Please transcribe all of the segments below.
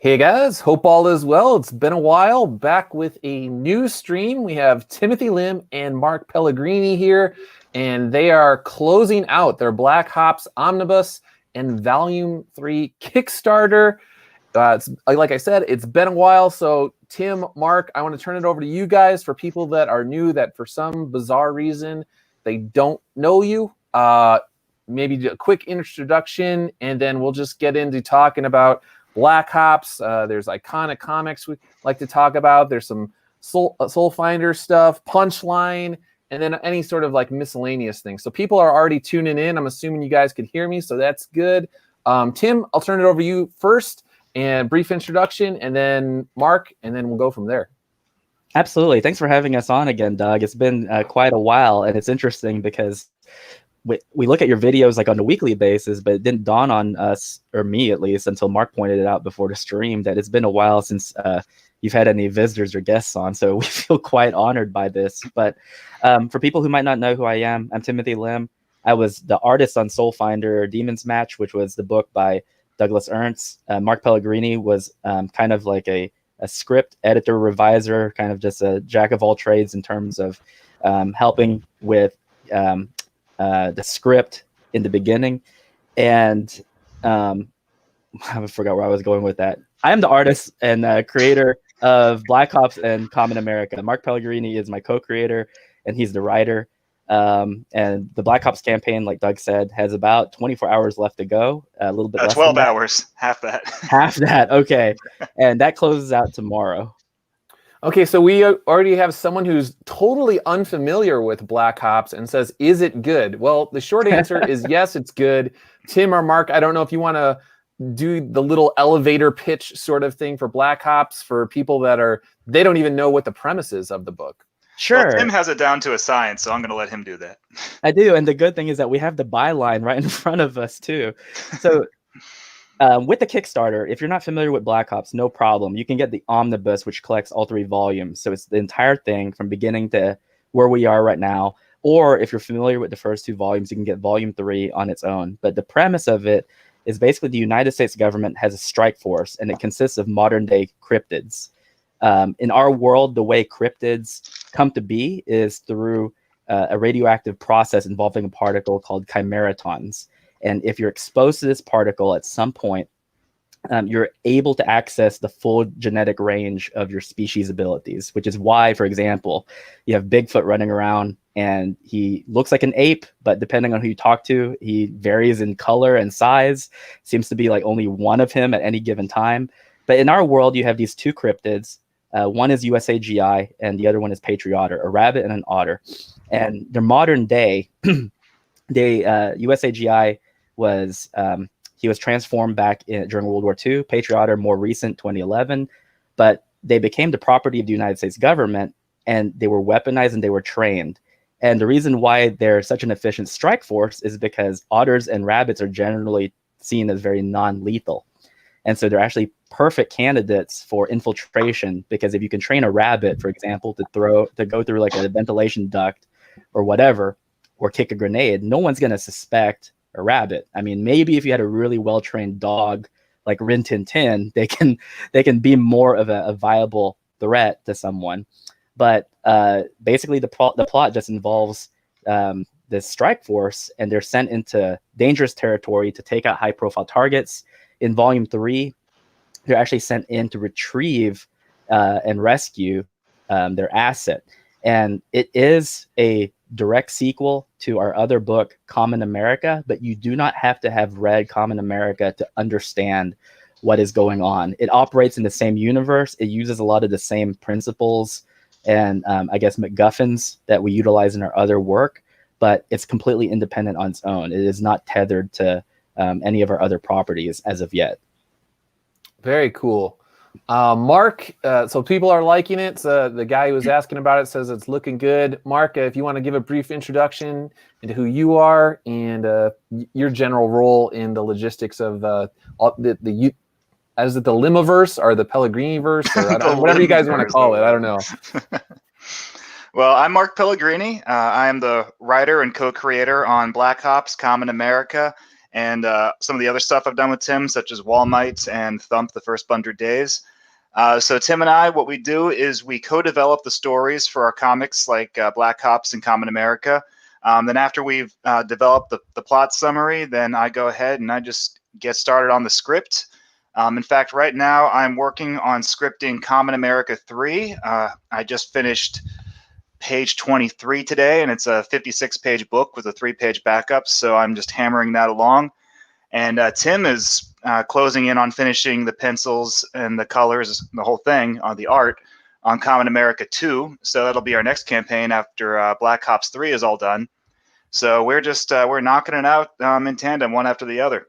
Hey guys, hope all is well. It's been a while. Back with a new stream. We have Timothy Lim and Mark Pellegrini here, and they are closing out their Black Ops Omnibus and Volume 3 Kickstarter. It's, like I said, it's been a while. So Tim, Mark, I want to turn it over to you guys for people that are new, that for some bizarre reason they don't know you. Maybe do a quick introduction, and then we'll just get into talking about Black Ops. There's iconic comics we like to talk about. There's some Soul Finder stuff, Punchline, and then any sort of like miscellaneous things. So people are already tuning in. I'm assuming you guys could hear me, so that's good. Tim, I'll turn it over to you first, and brief introduction, and then Mark, and then we'll go from there. Absolutely. Thanks for having us on again, Doug. It's been quite a while, and it's interesting because we look at your videos like on a weekly basis, but it didn't dawn on us, or me at least, until Mark pointed it out before the stream, that it's been a while since you've had any visitors or guests on. So we feel quite honored by this. But for people who might not know who I am, I'm Timothy Lim. I was the artist on Soul Finder Demon's Match, which was the book by Douglas Ernst. Mark Pellegrini was kind of like a script editor, reviser, kind of just a jack of all trades in terms of helping with the script in the beginning. And I forgot where I was going with that. I am the artist and creator of Black Ops and Common America. Mark Pellegrini is my co-creator, and he's the writer. And the Black Ops campaign, like Doug said, has about 24 hours left to go. A little bit less 12 hours, half that. Half that, okay. And that closes out tomorrow. Okay, so we already have someone who's totally unfamiliar with Black Ops and says, is it good? Well, the short answer is yes, it's good. Tim or Mark, I don't know if you want to do the little elevator pitch sort of thing for Black Ops for people that they don't even know what the premise is of the book. Sure. Well, Tim has it down to a science, so I'm going to let him do that. I do, and the good thing is that we have the byline right in front of us, too. So with the Kickstarter, if you're not familiar with Black Ops, no problem. You can get the Omnibus, which collects all 3 volumes. So it's the entire thing from beginning to where we are right now. Or if you're familiar with the first 2 volumes, you can get Volume 3 on its own. But the premise of it is basically the United States government has a strike force, and it consists of modern-day cryptids. In our world, the way cryptids come to be is through a radioactive process involving a particle called chimeratons. And if you're exposed to this particle at some point, you're able to access the full genetic range of your species abilities, which is why, for example, you have Bigfoot running around and he looks like an ape, but depending on who you talk to, he varies in color and size. Seems to be like only one of him at any given time. But in our world, you have these 2 cryptids. One is USAGI and the other one is Patriotter, a rabbit and an otter. And they're modern day. USAGI was he was transformed back during World War II. Patriotter, more recent, 2011, but they became the property of the United States government, and they were weaponized and they were trained. And the reason why they're such an efficient strike force is because otters and rabbits are generally seen as very non-lethal, and so they're actually perfect candidates for infiltration, because if you can train a rabbit, for example, to go through like a ventilation duct or whatever, or kick a grenade, no one's going to suspect a rabbit. I mean, maybe if you had a really well-trained dog like Rin Tin Tin, they can be more of a viable threat to someone. But basically, the plot just involves this strike force, and they're sent into dangerous territory to take out high-profile targets. In Volume 3, they're actually sent in to retrieve and rescue their asset. And it is a direct sequel to our other book, Common America, but you do not have to have read Common America to understand what is going on. It operates in the same universe. It uses a lot of the same principles and I guess MacGuffins that we utilize in our other work, but it's completely independent on its own. It is not tethered to any of our other properties as of yet. Very cool. Mark, so people are liking it. The guy who was asking about it says it's looking good. Mark, if you want to give a brief introduction into who you are and your general role in the logistics of is it the Limiverse or the Pellegrini-verse, or whatever you guys want to call it. I don't know. Well, I'm Mark Pellegrini. I am the writer and co-creator on Black Ops, Common America, and some of the other stuff I've done with Tim, such as Wall Might and Thump, the First 100 Days. So Tim and I, what we do is we co-develop the stories for our comics like Black Ops and Common America. Then after we've developed the plot summary, then I go ahead and I just get started on the script. In fact, right now I'm working on scripting Common America 3. I just finished page 23 today, and it's a 56-page book with a 3-page backup, so I'm just hammering that along. And Tim is closing in on finishing the pencils and the colors, the whole thing, on the art on Common America 2. So that'll be our next campaign after Black Ops 3 is all done. So we're just we're knocking it out in tandem, one after the other.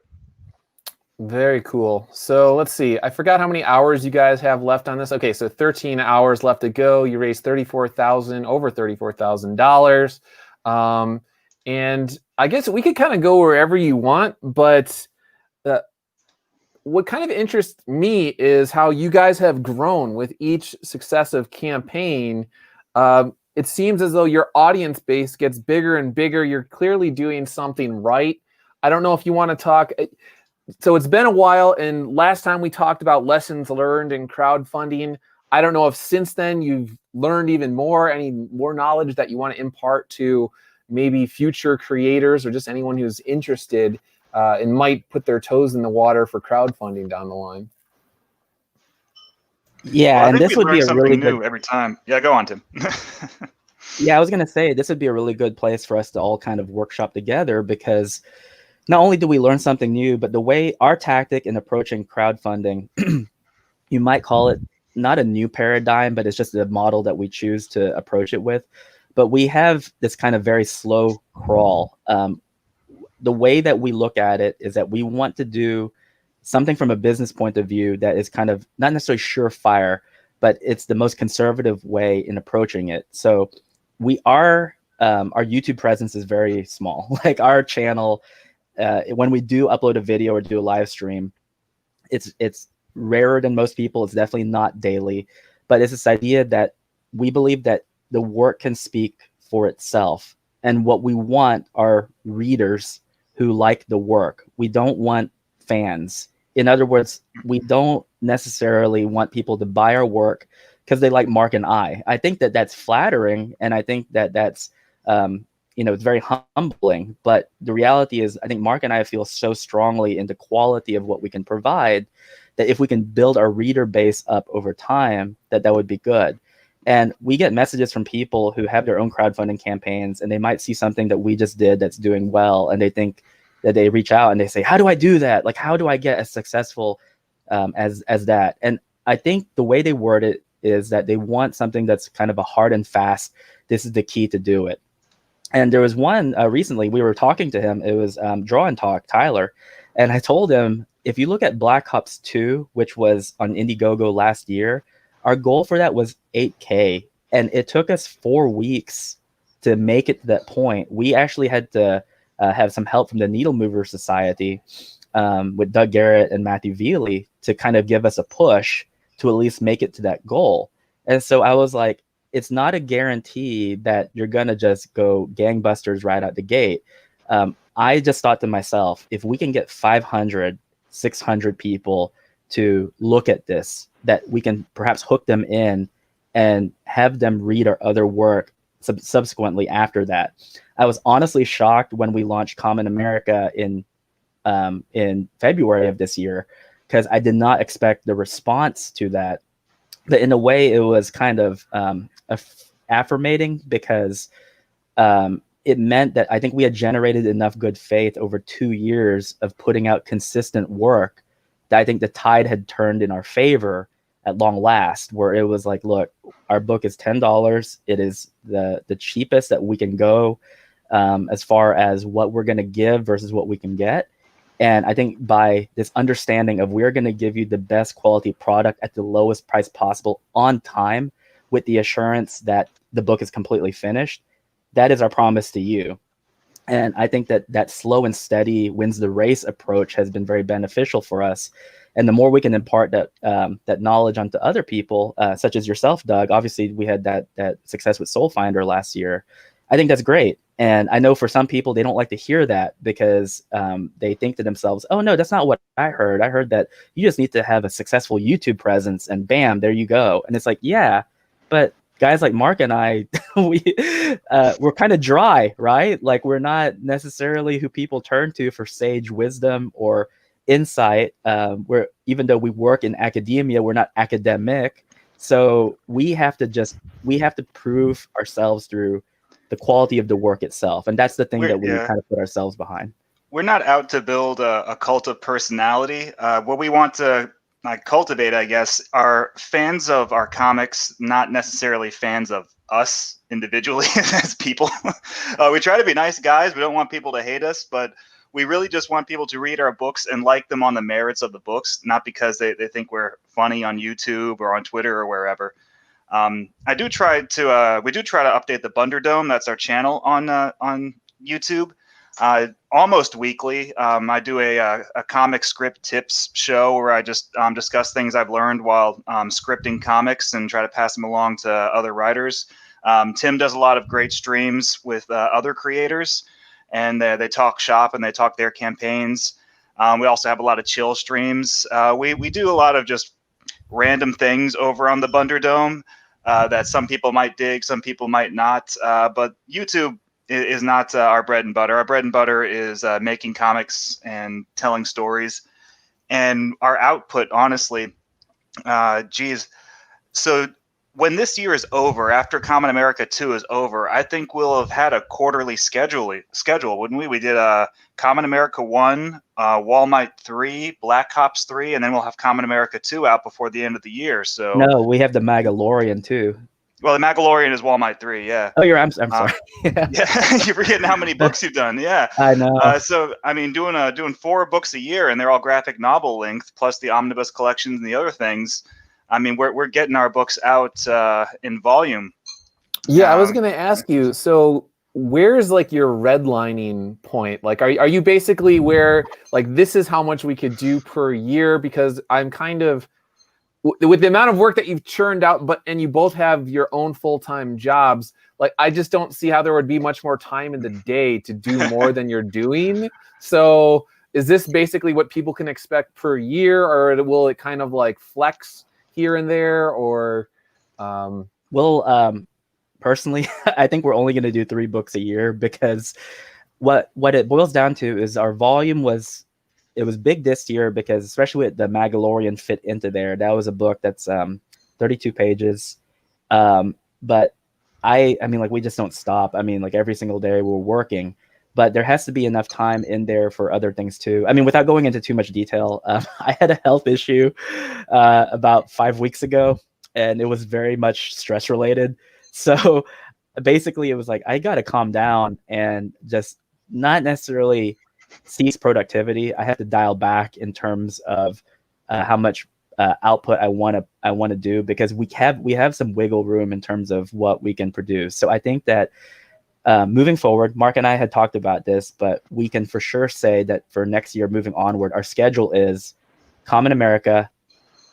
Very cool. So let's see. I forgot how many hours you guys have left on this. Okay, so 13 hours left to go. You raised over $34,000. And I guess we could kind of go wherever you want, but what kind of interests me is how you guys have grown with each successive campaign. It seems as though your audience base gets bigger and bigger. You're clearly doing something right. I don't know if you want to talk. So it's been a while, and last time we talked about lessons learned in crowdfunding. I don't know if since then you've learned even more, any more knowledge that you want to impart to maybe future creators or just anyone who's interested and might put their toes in the water for crowdfunding down the line. Yeah, well, and this would be a really new good every time. Yeah, go on, Tim. Yeah, I was going to say this would be a really good place for us to all kind of workshop together, because not only do we learn something new, but the way our tactic in approaching crowdfunding, you might call it not a new paradigm, but it's just a model that we choose to approach it with. But we have this kind of very slow crawl. The way that we look at it is that we want to do something from a business point of view that is kind of not necessarily surefire, but it's the most conservative way in approaching it. So we are, our YouTube presence is very small. Like our channel, when we do upload a video or do a live stream, it's rarer than most people. It's definitely not daily, but it's this idea that we believe that the work can speak for itself. And what we want are readers who like the work. We don't want fans. In other words, we don't necessarily want people to buy our work because they like Mark and I. I think that that's flattering, and I think that that's it's very humbling. But the reality is, I think Mark and I feel so strongly in the quality of what we can provide that if we can build our reader base up over time, that would be good. And we get messages from people who have their own crowdfunding campaigns, and they might see something that we just did that's doing well, and they think that they reach out and they say, how do I do that? Like, how do I get as successful as that? And I think the way they word it is that they want something that's kind of a hard and fast, this is the key to do it. And there was one recently, we were talking to him, it was Draw and Talk, Tyler. And I told him, if you look at Black Ops 2, which was on Indiegogo last year, our goal for that was 8K. And it took us 4 weeks to make it to that point. We actually had to have some help from the Needle Mover Society with Doug Garrett and Matthew Veely to kind of give us a push to at least make it to that goal. And so I was like, it's not a guarantee that you're going to just go gangbusters right out the gate. I just thought to myself, if we can get 500, 600 people to look at this, that we can perhaps hook them in and have them read our other work subsequently after that. I was honestly shocked when we launched Common America in February of this year, because I did not expect the response to that. But in a way, it was kind of affirmating, because it meant that I think we had generated enough good faith over 2 years of putting out consistent work that I think the tide had turned in our favor at long last, where it was like, look, our book is $10. It is the cheapest that we can go as far as what we're going to give versus what we can get. And I think by this understanding of we're going to give you the best quality product at the lowest price possible on time, with the assurance that the book is completely finished, that is our promise to you. And I think that slow and steady wins the race approach has been very beneficial for us. And the more we can impart that knowledge onto other people, such as yourself, Doug, obviously we had that success with Soul Finder last year. I think that's great. And I know for some people, they don't like to hear that because they think to themselves, oh, no, that's not what I heard. I heard that you just need to have a successful YouTube presence and bam, there you go. And it's like, yeah, but guys like Mark and I, we're kind of dry, right? Like we're not necessarily who people turn to for sage wisdom or insight. Where even though we work in academia, we're not academic. So we have to prove ourselves through the quality of the work itself, and that's the thing that we kind of put ourselves behind. We're not out to build a cult of personality. What we want to cultivate, I guess, are fans of our comics, not necessarily fans of us individually as people. We try to be nice guys. We don't want people to hate us, but we really just want people to read our books and like them on the merits of the books, not because they think we're funny on YouTube or on Twitter or wherever. We do try to update the Bunderdome. That's our channel on YouTube. Almost weekly. I do a comic script tips show where I just discuss things I've learned while scripting comics and try to pass them along to other writers. Tim does a lot of great streams with other creators, and they talk shop and they talk their campaigns. We also have a lot of chill streams. We do a lot of just random things over on the Bunderdome that some people might dig, some people might not. But YouTube is not our bread and butter. Our bread and butter is making comics and telling stories. And our output, honestly, so when this year is over, after Common America 2 is over, I think we'll have had a quarterly schedule, wouldn't we? We did Common America 1, Wall Might 3, Black Ops 3, and then we'll have Common America 2 out before the end of the year. So no, we have the Mandalorian too. Well, the Mandalorian is Wall Might 3, yeah. Oh, I'm sorry. Yeah, you're forgetting how many books you've done. Yeah, I know. So I mean, doing 4 books a year, and they're all graphic novel length, plus the omnibus collections and the other things. I mean, we're getting our books out in volume. Yeah, I was going to ask you. So, where's like your redlining point? Like, are you basically where like this is how much we could do per year? Because I'm kind of with the amount of work that you've churned out, and you both have your own full-time jobs. Like, I just don't see how there would be much more time in the day to do more than you're doing. So, is this basically what people can expect per year, or will it kind of like flex here and there, or personally, I think we're only going to do 3 books a year because what it boils down to is our volume was big this year because especially with the Mandalorian fit into there. That was a book that's 32 pages. But I mean, like, we just don't stop. I mean, like, every single day we're working, but there has to be enough time in there for other things too. I mean, without going into too much detail, I had a health issue about 5 weeks ago, and it was very much stress related. So basically it was like, I got to calm down and just not necessarily cease productivity. I have to dial back in terms of how much output I want to do, because we have some wiggle room in terms of what we can produce. So I think that moving forward, Mark and I had talked about this, but we can for sure say that for next year, moving onward, our schedule is Common America.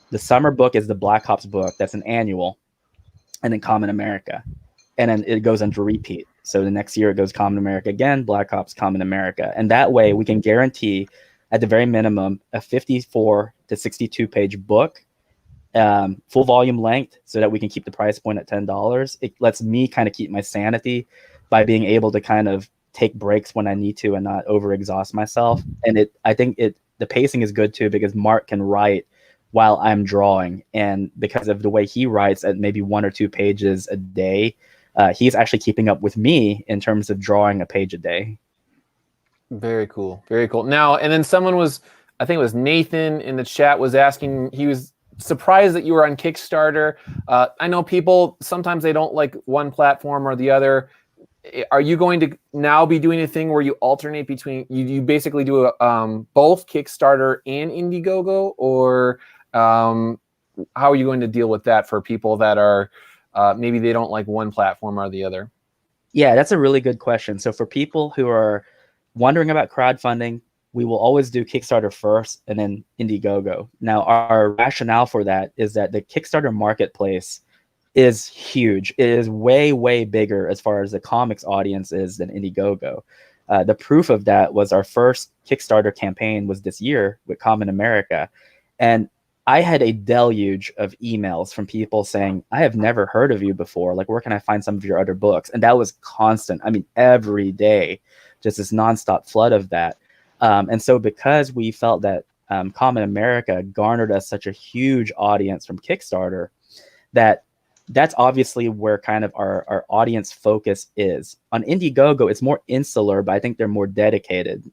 The summer book is the Black Ops book. That's an annual. And then Common America. And then it goes into repeat. So the next year it goes Common America again, Black Ops, Common America. And that way we can guarantee at the very minimum a 54 to 62 page book, full volume length, so that we can keep the price point at $10. It lets me kind of keep my sanity by being able to kind of take breaks when I need to and not overexhaust myself. And I think the pacing is good too, because Mark can write while I'm drawing, and because of the way he writes at maybe 1 or 2 pages a day, he's actually keeping up with me in terms of drawing a page a day. Very cool. Very cool. Now, and then someone was, I think it was Nathan in the chat, was asking, he was surprised that you were on Kickstarter. I know people, sometimes they don't like one platform or the other. Are you going to now be doing a thing where you alternate between, you basically do both Kickstarter and Indiegogo, or how are you going to deal with that for people that are maybe they don't like one platform or the other? Yeah, that's a really good question. So for people who are wondering about crowdfunding, we will always do Kickstarter first and then Indiegogo. Now, our rationale for that is that the Kickstarter marketplace is huge. It is way, way bigger as far as the comics audience is than Indiegogo. The proof of that was our first Kickstarter campaign was this year with Common America. And I had a deluge of emails from people saying, I have never heard of you before. Like, where can I find some of your other books? And that was constant. I mean, every day, just this nonstop flood of that. And so because we felt that Common America garnered us such a huge audience from Kickstarter, that's obviously where kind of our audience focus is. On Indiegogo, it's more insular, but I think they're more dedicated.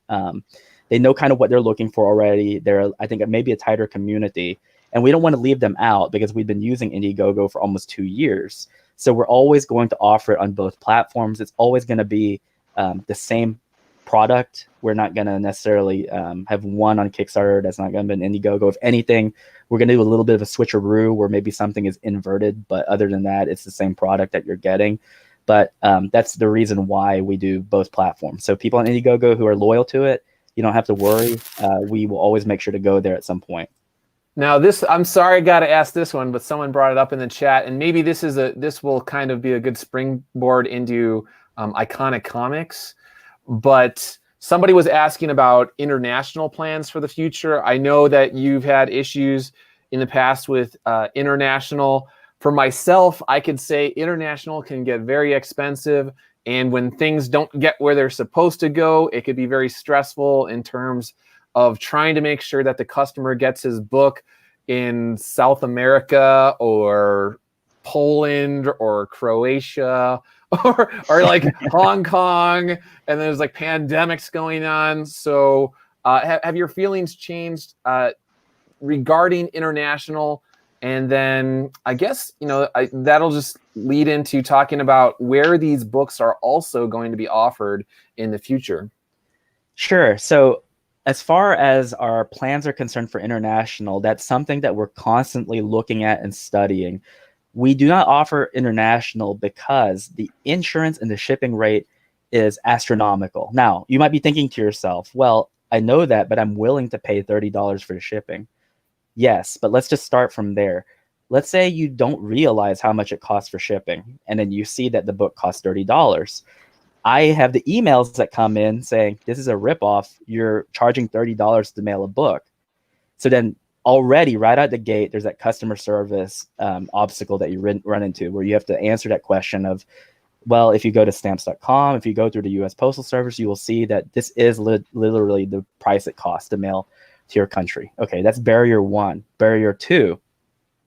They know kind of what they're looking for already. They're, I think, maybe a tighter community. And we don't want to leave them out because we've been using Indiegogo for almost 2 years. So we're always going to offer it on both platforms. It's always going to be the same product. We're not going to necessarily have one on Kickstarter that's not going to be an Indiegogo. If anything, we're going to do a little bit of a switcheroo where maybe something is inverted, but other than that, it's the same product that you're getting. But that's the reason why we do both platforms. So people on Indiegogo who are loyal to it, you don't have to worry. We will always make sure to go there at some point. Now this, I'm sorry, I got to ask this one, but someone brought it up in the chat, and maybe this will kind of be a good springboard into Iconic Comics. But somebody was asking about international plans for the future. I know that you've had issues in the past with international. For myself, I could say international can get very expensive. And when things don't get where they're supposed to go, it could be very stressful in terms of trying to make sure that the customer gets his book in South America or Poland or Croatia or like Hong Kong, and there's like pandemics going on. So have your feelings changed regarding international? And then I guess, that'll just lead into talking about where these books are also going to be offered in the future. Sure. So as far as our plans are concerned for international, that's something that we're constantly looking at and studying. We do not offer international because the insurance and the shipping rate is astronomical. Now, you might be thinking to yourself, well, I know that, but I'm willing to pay $30 for the shipping. Yes, but let's just start from there. Let's say you don't realize how much it costs for shipping, and then you see that the book costs $30. I have the emails that come in saying, this is a ripoff. You're charging $30 to mail a book. So then already right out the gate, there's that customer service obstacle that you run into where you have to answer that question of, well, if you go to stamps.com, if you go through the U.S. Postal Service, you will see that this is literally the price it costs to mail to your country. Okay, that's barrier one. Barrier two,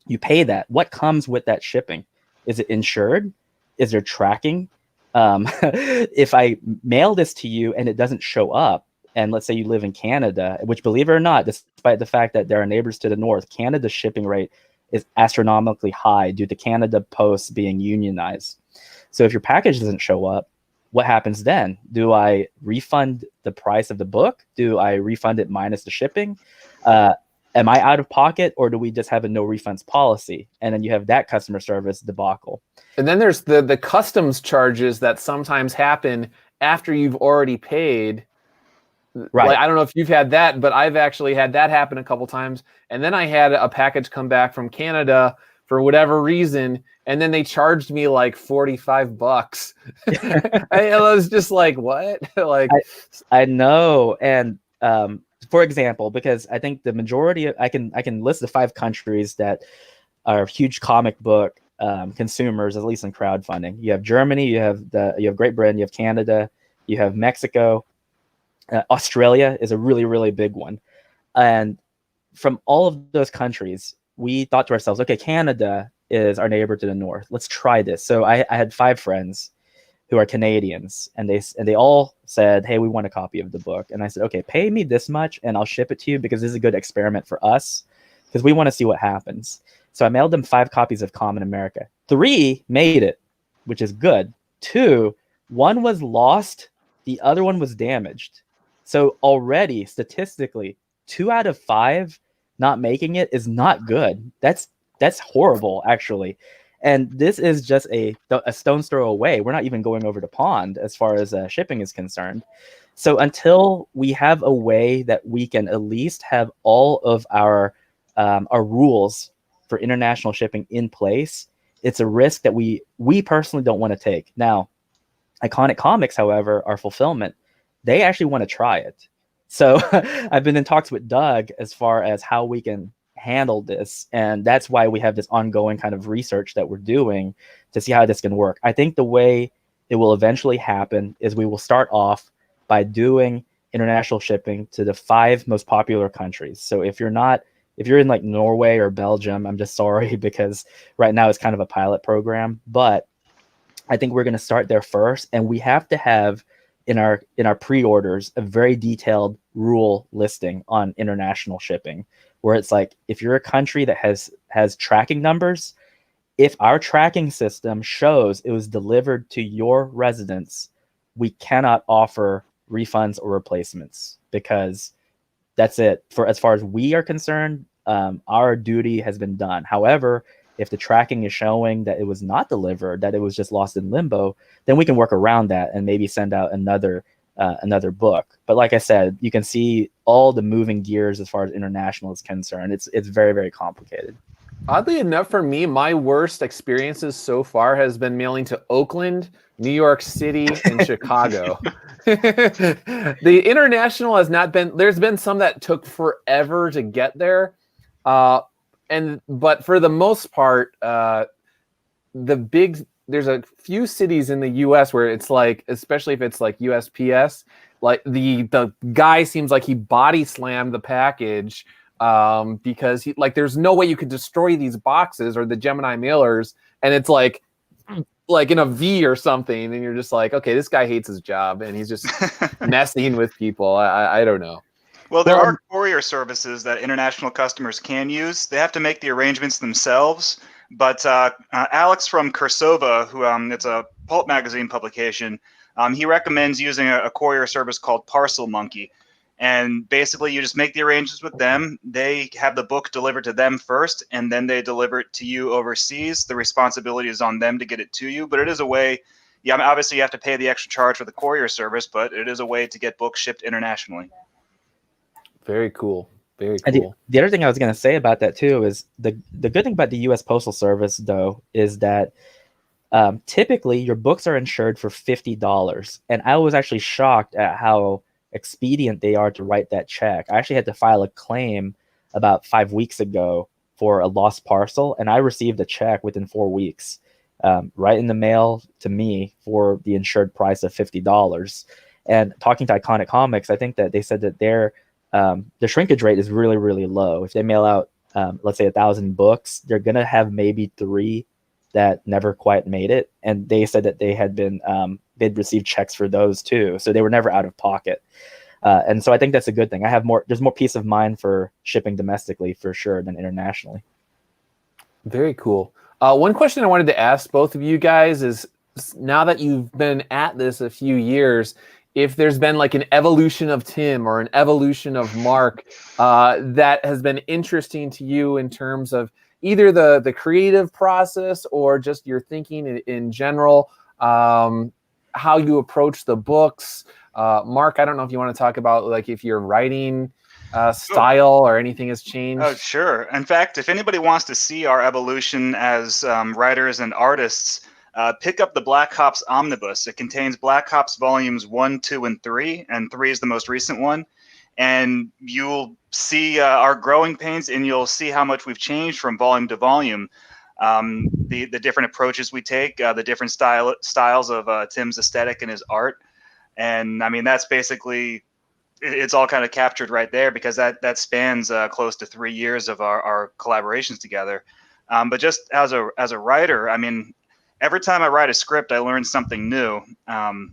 you pay that. What comes with that shipping? Is it insured? Is there tracking? If I mail this to you and it doesn't show up, and let's say you live in Canada, which, believe it or not, despite the fact that there are neighbors to the north, Canada's shipping rate is astronomically high due to Canada Post being unionized. So if your package doesn't show up, what happens then? Do I refund the price of the book? Do I refund it minus the shipping? Am I out of pocket, or do we just have a no refunds policy? And then you have that customer service debacle. And then there's the customs charges that sometimes happen after you've already paid. Right. Like, I don't know if you've had that, but I've actually had that happen a couple times. And then I had a package come back from Canada for whatever reason, and then they charged me like $45. I was just like, what? Like, I know. And for example, because I think the majority of, I can list the 5 countries that are huge comic book consumers, at least in crowdfunding. You have Germany, you have Great Britain, you have Canada, you have Mexico. Australia is a really, really big one. And from all of those countries, we thought to ourselves, okay, Canada is our neighbor to the north. Let's try this. So I had 5 friends who are Canadians, and they all said, hey, we want a copy of the book. And I said, okay, pay me this much and I'll ship it to you because this is a good experiment for us because we want to see what happens. So I mailed them 5 copies of Common America. 3 made it, which is good. 2, one was lost. The other one was damaged. So already, statistically, 2 out of 5 not making it is not good. That's horrible, actually. And this is just a stone's throw away. We're not even going over the pond as far as shipping is concerned. So until we have a way that we can at least have all of our rules for international shipping in place, it's a risk that we personally don't want to take. Now, Iconic Comics, however, our fulfillment, they actually want to try it. So I've been in talks with Doug as far as how we can handle this. And that's why we have this ongoing kind of research that we're doing to see how this can work. I think the way it will eventually happen is we will start off by doing international shipping to the 5 most popular countries. So if you're in like Norway or Belgium, I'm just sorry, because right now it's kind of a pilot program, but I think we're going to start there first, and we have to have in our pre-orders a very detailed rule listing on international shipping, where it's like, if you're a country that has tracking numbers, if our tracking system shows it was delivered to your residence, we cannot offer refunds or replacements, because that's it. For as far as we are concerned, our duty has been done. However, if the tracking is showing that it was not delivered, that it was just lost in limbo, then we can work around that and maybe send out another book. But like I said, you can see all the moving gears as far as international is concerned. It's very, very complicated. Oddly enough, for me, my worst experiences so far has been mailing to Oakland, New York City, and Chicago. The international has not been. There's been some that took forever to get there, but for the most part, there's a few cities in the U.S. where it's like, especially if it's like USPS, like the guy seems like he body slammed the package. Because there's no way you could destroy these boxes or the Gemini mailers, and it's like in a V or something, and you're just like, okay, this guy hates his job and he's just messing with people. I don't know. Well, there are courier services that international customers can use. They have to make the arrangements themselves. But Alex from Cursova, who it's a pulp magazine publication, he recommends using a courier service called Parcel Monkey. And basically, you just make the arrangements with them. They have the book delivered to them first, and then they deliver it to you overseas. The responsibility is on them to get it to you. But it is a way, yeah, I mean, obviously you have to pay the extra charge for the courier service, but it is a way to get books shipped internationally. Very cool. Very cool. The other thing I was going to say about that, too, is the good thing about the U.S. Postal Service, though, is that typically your books are insured for $50. And I was actually shocked at how expedient they are to write that check. I actually had to file a claim about 5 weeks ago for a lost parcel, and I received a check within 4 weeks, right in the mail to me for the insured price of $50. And talking to Iconic Comics, I think that they said that their shrinkage rate is really, really low. If they mail out, let's say 1,000 books, they're gonna have maybe 3 that never quite made it. And they said that they had been they'd received checks for those too, so they were never out of pocket. And so I think that's a good thing. There's more peace of mind for shipping domestically for sure than internationally. Very cool. One question I wanted to ask both of you guys is, now that you've been at this a few years, if there's been like an evolution of Tim or an evolution of Mark that has been interesting to you in terms of either the creative process or just your thinking in general, how you approach the books. Mark, I don't know if you want to talk about like if your writing style or anything has changed. Oh, sure. In fact, if anybody wants to see our evolution as writers and artists, pick up the Black Hops Omnibus. It contains Black Hops Volumes 1, 2, and 3, and 3 is the most recent one. And you'll see our growing pains, and you'll see how much we've changed from volume to volume. The different approaches we take, the different styles of Tim's aesthetic and his art. And I mean, that's basically, it's all kind of captured right there, because that spans close to 3 years of our collaborations together. But just as a writer, I mean, every time I write a script, I learn something new. And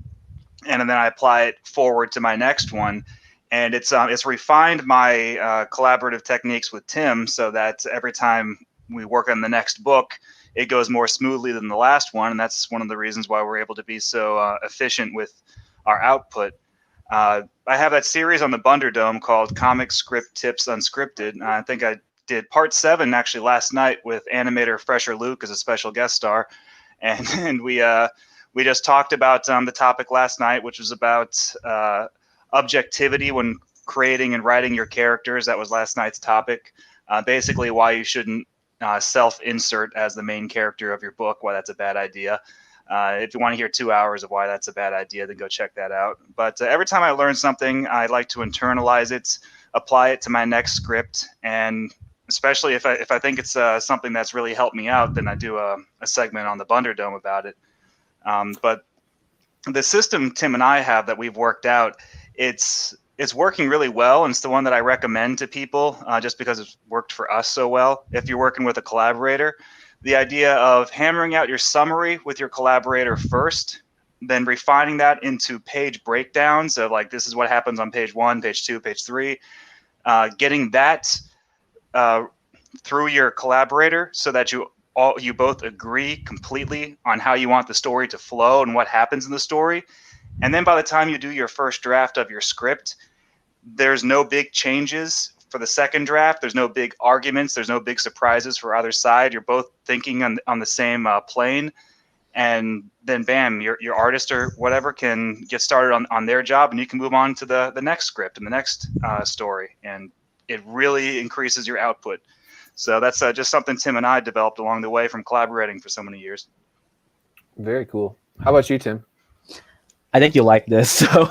then I apply it forward to my next one. And it's refined my collaborative techniques with Tim, so that every time we work on the next book, it goes more smoothly than the last one. And that's one of the reasons why we're able to be so efficient with our output. I have that series on the Bunderdome called Comic Script Tips Unscripted. I think I did part 7 actually last night with animator Fresher Luke as a special guest star. And we just talked about the topic last night, which was about objectivity when creating and writing your characters. That was last night's topic. Basically, why you shouldn't self-insert as the main character of your book, why that's a bad idea. If you want to hear 2 hours of why that's a bad idea, then go check that out. But every time I learn something, I like to internalize it, apply it to my next script, and especially if I think it's something that's really helped me out, then I do a segment on the Bunderdome about it. But the system Tim and I have that we've worked out, it's working really well, and it's the one that I recommend to people just because it's worked for us so well. If you're working with a collaborator, the idea of hammering out your summary with your collaborator first, then refining that into page breakdowns of like, this is what happens on page 1, page 2, page 3, getting that through your collaborator so that you both agree completely on how you want the story to flow and what happens in the story. And then by the time you do your first draft of your script, there's no big changes for the second draft. There's no big arguments. There's no big surprises for either side. You're both thinking on the same plane. And then bam, your artist or whatever can get started on their job, and you can move on to the next script and the next story. And it really increases your output. So that's just something Tim and I developed along the way from collaborating for so many years. Very cool. How about you, Tim? I think you'll like this. So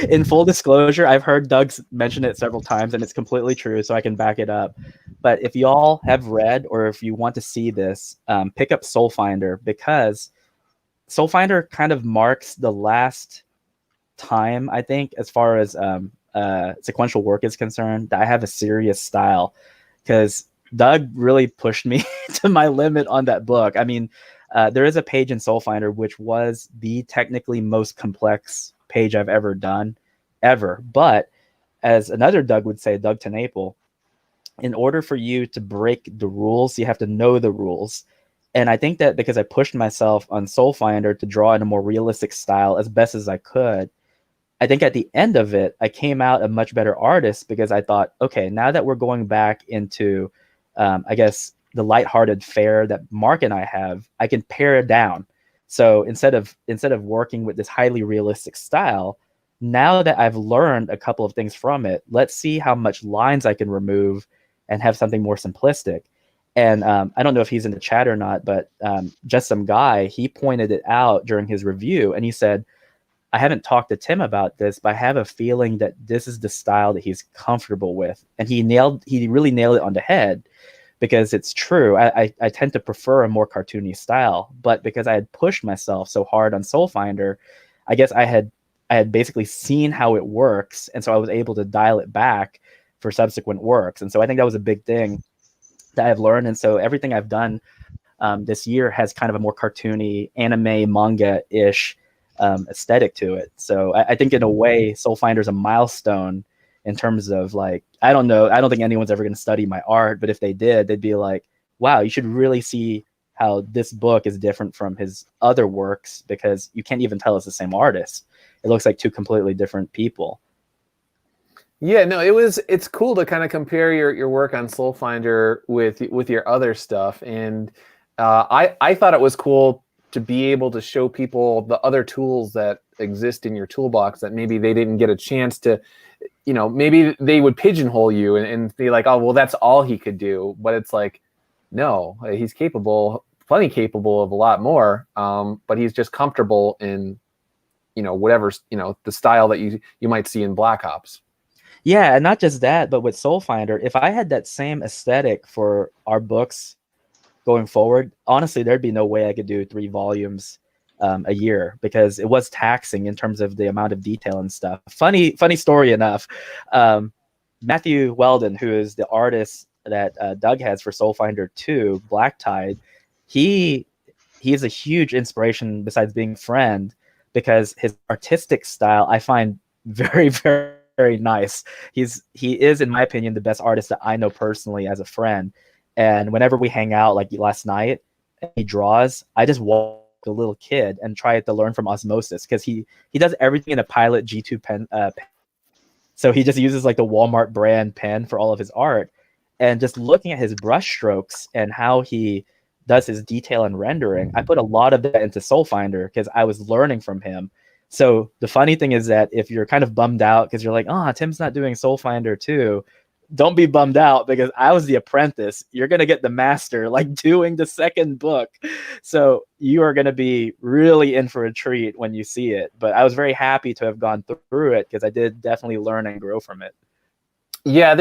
in full disclosure, I've heard Doug mention it several times, and it's completely true, so I can back it up. But if y'all have read, or if you want to see this, pick up Soul Finder, because Soul Finder kind of marks the last time, I think, as far as sequential work is concerned, that I have a serious style, because Doug really pushed me to my limit on that book. I mean, there is a page in Soul Finder which was the technically most complex page I've ever done, ever. But as another Doug would say, Doug TenNapel, in order for you to break the rules, you have to know the rules. And I think that because I pushed myself on Soul Finder to draw in a more realistic style as best as I could, I think at the end of it, I came out a much better artist, because I thought, okay, now that we're going back into, I guess, the lighthearted fare that Mark and I have, I can pare it down. So instead of working with this highly realistic style, now that I've learned a couple of things from it, let's see how much lines I can remove and have something more simplistic. And I don't know if he's in the chat or not, but just some guy, he pointed it out during his review, and he said, I haven't talked to Tim about this, but I have a feeling that this is the style that he's comfortable with. And he really nailed it on the head, because it's true. I tend to prefer a more cartoony style, but because I had pushed myself so hard on Soul Finder, I guess I had basically seen how it works, and so I was able to dial it back for subsequent works. And so I think that was a big thing that I've learned. And so everything I've done this year has kind of a more cartoony, anime, manga-ish aesthetic to it. So I think in a way, Soul Finder is a milestone in terms of, like, I don't know, I don't think anyone's ever going to study my art, but if they did, they'd be like, wow, you should really see how this book is different from his other works, because you can't even tell it's the same artist. It looks like two completely different people. Yeah, no, it's cool to kind of compare your work on Soul Finder with your other stuff. And I thought it was cool to be able to show people the other tools that exist in your toolbox that maybe they didn't get a chance to, maybe they would pigeonhole you and be like, oh, well, that's all he could do. But it's like, no, he's plenty capable of a lot more. But he's just comfortable in, whatever, the style that you might see in Black Ops. Yeah, and not just that, but with Soul Finder, if I had that same aesthetic for our books going forward, honestly, there'd be no way I could do 3 volumes a year, because it was taxing in terms of the amount of detail and stuff. Funny story enough, Matthew Weldon, who is the artist that Doug has for Soul Finder 2, Black Tide, he is a huge inspiration besides being a friend, because his artistic style I find very, very, very nice. He is, in my opinion, the best artist that I know personally as a friend. And whenever we hang out, like last night, and he draws, I just walk a little kid and try to learn from osmosis, because he does everything in a Pilot G2 pen. So he just uses like the Walmart brand pen for all of his art. And just looking at his brush strokes and how he does his detail and rendering, I put a lot of that into Soul Finder because I was learning from him. So the funny thing is that if you're kind of bummed out because you're like, oh, Tim's not doing Soul Finder too, don't be bummed out because I was the apprentice. You're going to get the master, like doing the second book. So you are going to be really in for a treat when you see it. But I was very happy to have gone through it because I did definitely learn and grow from it. Yeah,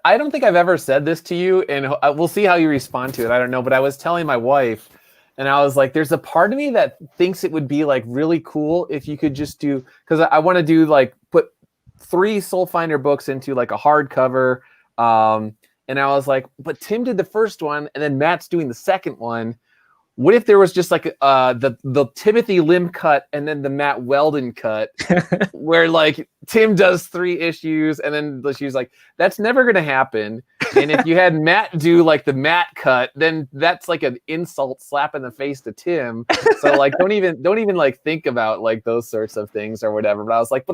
I don't think I've ever said this to you, and we'll see how you respond to it. I don't know, but I was telling my wife, and I was like, there's a part of me that thinks it would be like really cool if you could just do, because I want to do like put 3 Soul Finder books into like a hardcover. And I was like, but Tim did the first one, and then Matt's doing the second one. What if there was just like the Timothy Lim cut and then the Matt Weldon cut, where like Tim does 3 issues and then she's like, that's never gonna happen. And if you had Matt do like the Matt cut, then that's like an insult slap in the face to Tim. So like don't even like think about like those sorts of things or whatever. But I was like,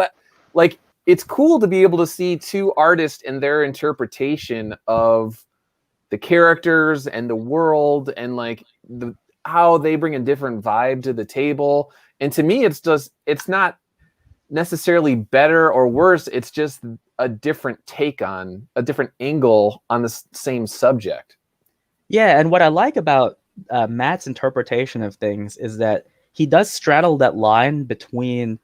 like it's cool to be able to see 2 artists and their interpretation of the characters and the world and like how they bring a different vibe to the table. And to me, it's not necessarily better or worse. It's just a different take on a different angle on the same subject. Yeah. And what I like about Matt's interpretation of things is that he does straddle that line between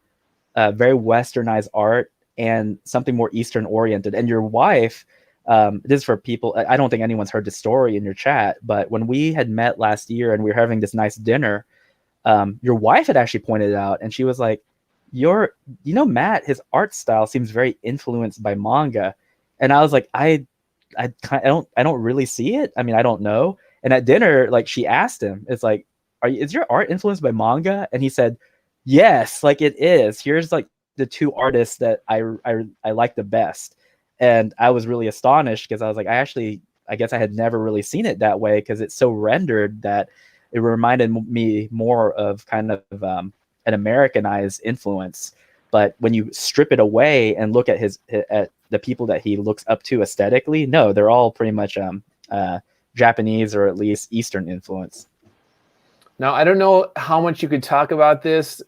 very westernized art and something more Eastern oriented. And your wife, this is for people, I don't think anyone's heard the story in your chat, but when we had met last year and we were having this nice dinner, your wife had actually pointed out, and she was like, Matt, his art style seems very influenced by manga. And I was like, I don't really see it. I mean, I don't know. And at dinner, like she asked him, it's like, is your art influenced by manga? And he said, yes, like it is. Here's like the 2 artists that I like the best. And I was really astonished because I was like, I guess I had never really seen it that way because it's so rendered that it reminded me more of kind of an Americanized influence. But when you strip it away and look at at the people that he looks up to aesthetically, no, they're all pretty much Japanese or at least Eastern influence. Now, I don't know how much you could talk about this.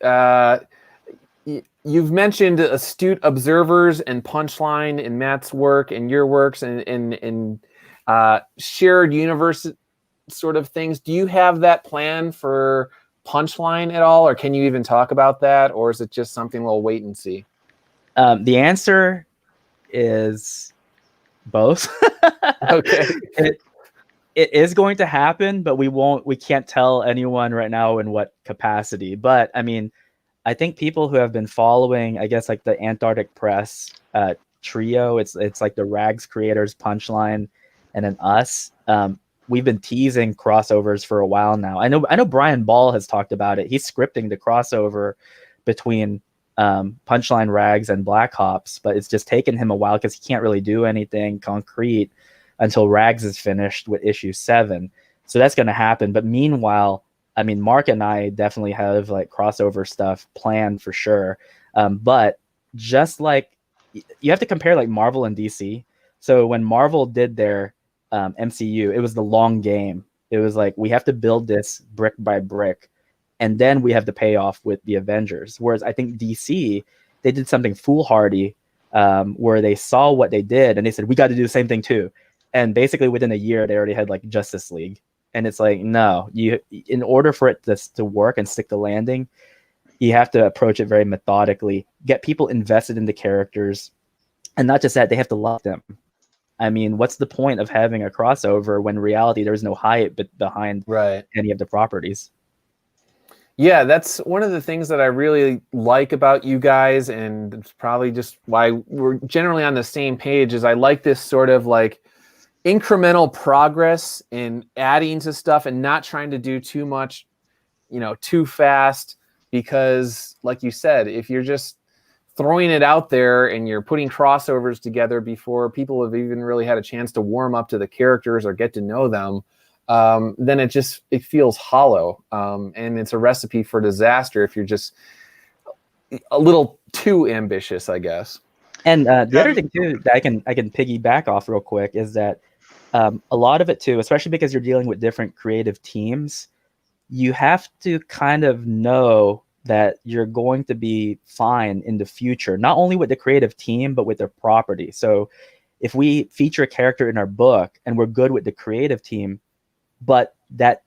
You've mentioned astute observers and punchline in Matt's work and your works and shared universe sort of things. Do you have that plan for punchline at all, or can you even talk about that, or is it just something we'll wait and see? The answer is both. Okay. It is going to happen, but we can't tell anyone right now in what capacity. But I mean, I think people who have been following, I guess, like the Antarctic Press trio, it's like the Rags creators, Punchline, and then us. We've been teasing crossovers for a while now. I know Brian Ball has talked about it. He's scripting the crossover between Punchline, Rags, and Black Hops, but it's just taken him a while because he can't really do anything concrete until Rags is finished with issue 7. So that's going to happen. But meanwhile, I mean, Mark and I definitely have like crossover stuff planned for sure. But just like you have to compare like Marvel and DC. So when Marvel did their MCU, it was the long game. It was like, we have to build this brick by brick, and then we have to pay off with the Avengers. Whereas I think DC, they did something foolhardy where they saw what they did and they said, we got to do the same thing too. And basically within a year, they already had like Justice League. And it's like, no, in order for it to work and stick the landing, you have to approach it very methodically, get people invested in the characters. And not just that, they have to love them. I mean, what's the point of having a crossover when in reality there's no hype behind any of the properties? Yeah, that's one of the things that I really like about you guys, and it's probably just why we're generally on the same page, is I like this sort of like incremental progress in adding to stuff and not trying to do too much, too fast, because like you said, if you're just throwing it out there and you're putting crossovers together before people have even really had a chance to warm up to the characters or get to know them, then it feels hollow. And it's a recipe for disaster if you're just a little too ambitious, I guess. And the other thing too that I can piggyback off real quick is that a lot of it too, especially because you're dealing with different creative teams, you have to kind of know that you're going to be fine in the future, not only with the creative team, but with their property. So if we feature a character in our book and we're good with the creative team, but that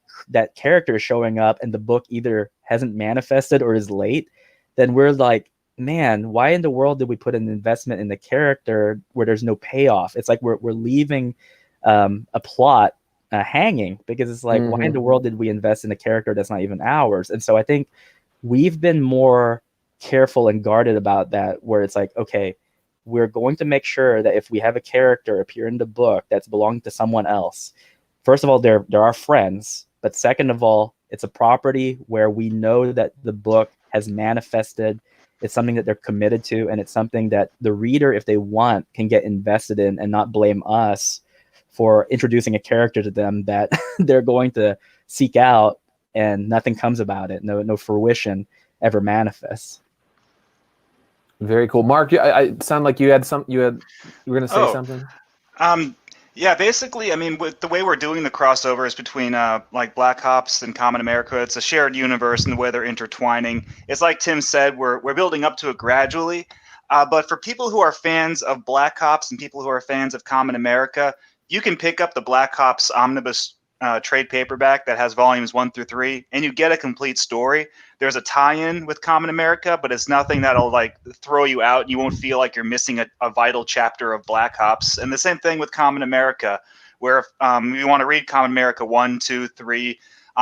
character is showing up and the book either hasn't manifested or is late, then we're like, man, why in the world did we put an investment in the character where there's no payoff? It's like we're leaving a plot hanging, because it's like, why in the world did we invest in a character that's not even ours? And so I think we've been more careful and guarded about that, where it's like, okay, we're going to make sure that if we have a character appear in the book that's belonging to someone else, first of all, they're our friends, but second of all, it's a property where we know that the book has manifested. It's something that they're committed to, and it's something that the reader, if they want, can get invested in and not blame us for introducing a character to them that they're going to seek out and nothing comes about it. No fruition ever manifests. Very cool. Mark, I sound like you were going to say something. Yeah, basically, I mean, with the way we're doing the crossovers between like Black Ops and Common America, it's a shared universe, and the way they're intertwining, it's like Tim said, we're building up to it gradually. But for people who are fans of Black Ops and people who are fans of Common America, you can pick up the Black Ops Omnibus trade paperback that has volumes 1 through 3, and you get a complete story. There's a tie-in with Common America, but it's nothing that'll like throw you out. You won't feel like you're missing a vital chapter of Black Ops. And the same thing with Common America, where if you want to read Common America 1, 2, 3,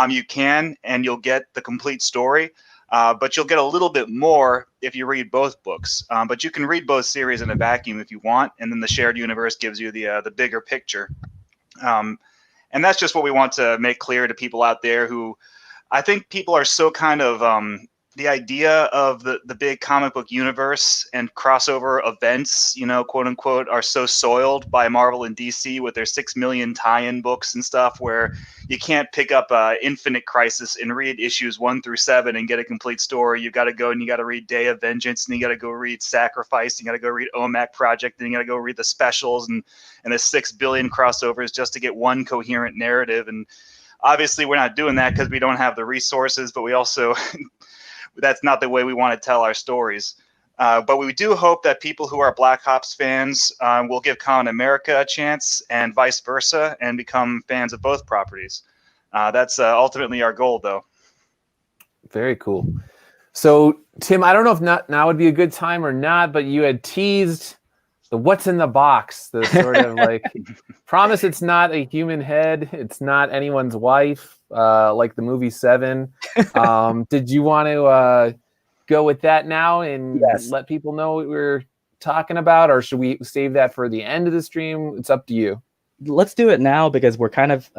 you can, and you'll get the complete story. But you'll get a little bit more if you read both books. But you can read both series in a vacuum if you want, and then the shared universe gives you the bigger picture. And that's just what we want to make clear to people out there who, I think people are so kind of, the idea of the big comic book universe and crossover events, you know, quote unquote, are so soiled by Marvel and DC with their 6 million tie-in books and stuff, where you can't pick up Infinite Crisis and read issues 1 through 7 and get a complete story. You've got to go and you got to read Day of Vengeance, and you got to go read Sacrifice, and you got to go read OMAC Project, and you got to go read the specials and the 6 billion crossovers just to get one coherent narrative. And obviously we're not doing that because we don't have the resources, but we also that's not the way we want to tell our stories. But we do hope that people who are Black Ops fans will give Common America a chance, and vice versa, and become fans of both properties. That's ultimately our goal, though. Very cool. So, Tim, I don't know if now would be a good time or not, but you had teased the what's in the box, the sort of like promise it's not a human head, it's not anyone's wife, like the movie Seven. Did you want to go with that now and let people know what we're talking about, or should we save that for the end of the stream? It's up to you. Let's do it now, because we're kind of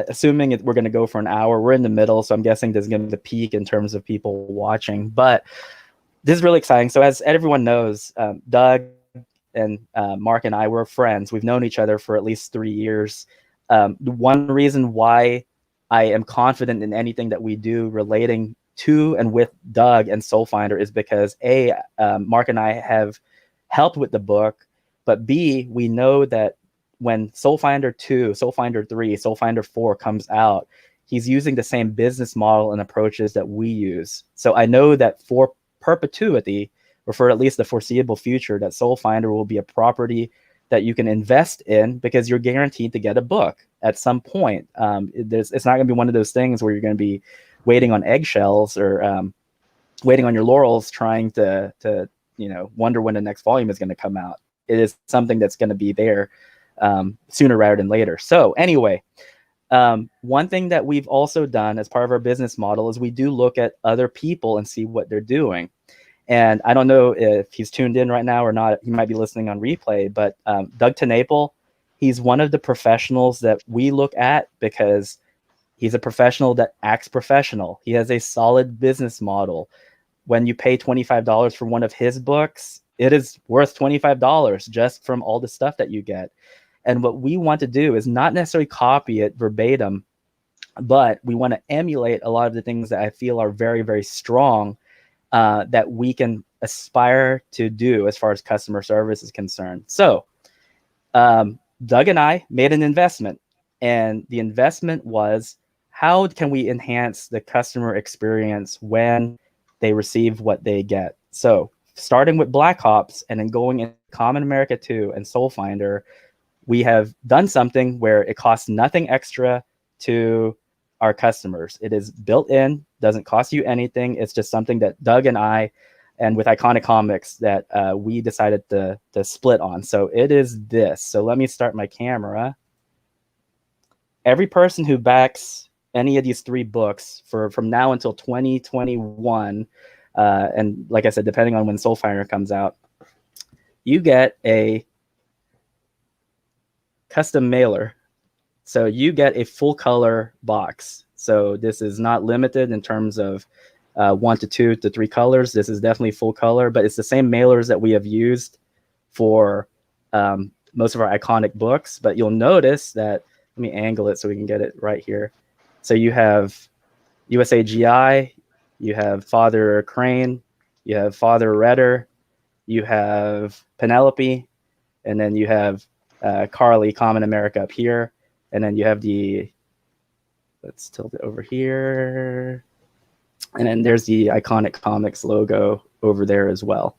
assuming we're going to go for an hour. We're in the middle, so I'm guessing there's going to be the peak in terms of people watching. But this is really exciting. So as everyone knows, Doug and Mark and I were friends. We've known each other for at least 3 years. The one reason why I am confident in anything that we do relating to and with Doug and Soul Finder is because A, Mark and I have helped with the book, but B, we know that when Soul Finder 2, Soul Finder 3, Soul Finder 4 comes out, he's using the same business model and approaches that we use. So I know that for perpetuity, or for at least the foreseeable future, that Soul Finder will be a property that you can invest in, because you're guaranteed to get a book at some point. It's not going to be one of those things where you're going to be waiting on eggshells or waiting on your laurels, trying to wonder when the next volume is going to come out. It is something that's going to be there sooner rather than later. So anyway, one thing that we've also done as part of our business model is we do look at other people and see what they're doing. And I don't know if he's tuned in right now or not. He might be listening on replay, but Doug TeNapel, he's one of the professionals that we look at because he's a professional that acts professional. He has a solid business model. When you pay $25 for one of his books, it is worth $25 just from all the stuff that you get. And what we want to do is not necessarily copy it verbatim, but we want to emulate a lot of the things that I feel are very, very strong that we can aspire to do as far as customer service is concerned. So Doug and I made an investment, and the investment was, how can we enhance the customer experience when they receive what they get? So starting with Black Ops and then going into Common America 2 and Soul Finder, we have done something where it costs nothing extra to our customers. It is built in, doesn't cost you anything. It's just something that Doug and I, and with Iconic Comics, that we decided to split on. So it is this. So let me start my camera. Every person who backs any of these 3 books from now until 2021, and like I said, depending on when Soulfinder comes out, you get a custom mailer. So you get a full color box. So this is not limited in terms of 1 to 2 to 3 colors. This is definitely full color, but it's the same mailers that we have used for most of our iconic books. But you'll notice that, let me angle it so we can get it right here. So you have USA GI, you have Father Crane, you have Father Redder, you have Penelope, and then you have Carly, Common America up here. And then you have the, let's tilt it over here. And then there's the Iconic Comics logo over there as well.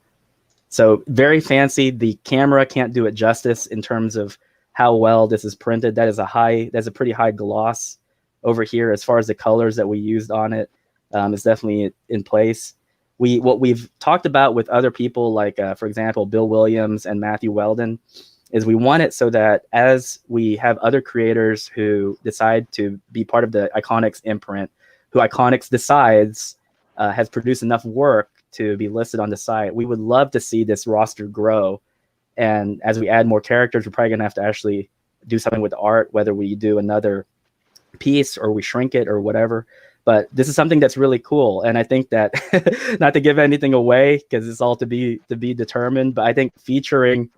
So very fancy. The camera can't do it justice in terms of how well this is printed. That's a pretty high gloss over here as far as the colors that we used on it. Is definitely in place. What we've talked about with other people, like for example, Bill Williams and Matthew Weldon, is we want it so that as we have other creators who decide to be part of the Iconics imprint, who Iconics decides has produced enough work to be listed on the site, we would love to see this roster grow. And as we add more characters, we're probably going to have to actually do something with the art, whether we do another piece or we shrink it or whatever. But this is something that's really cool. And I think that, not to give anything away, because it's all to be determined, but I think featuring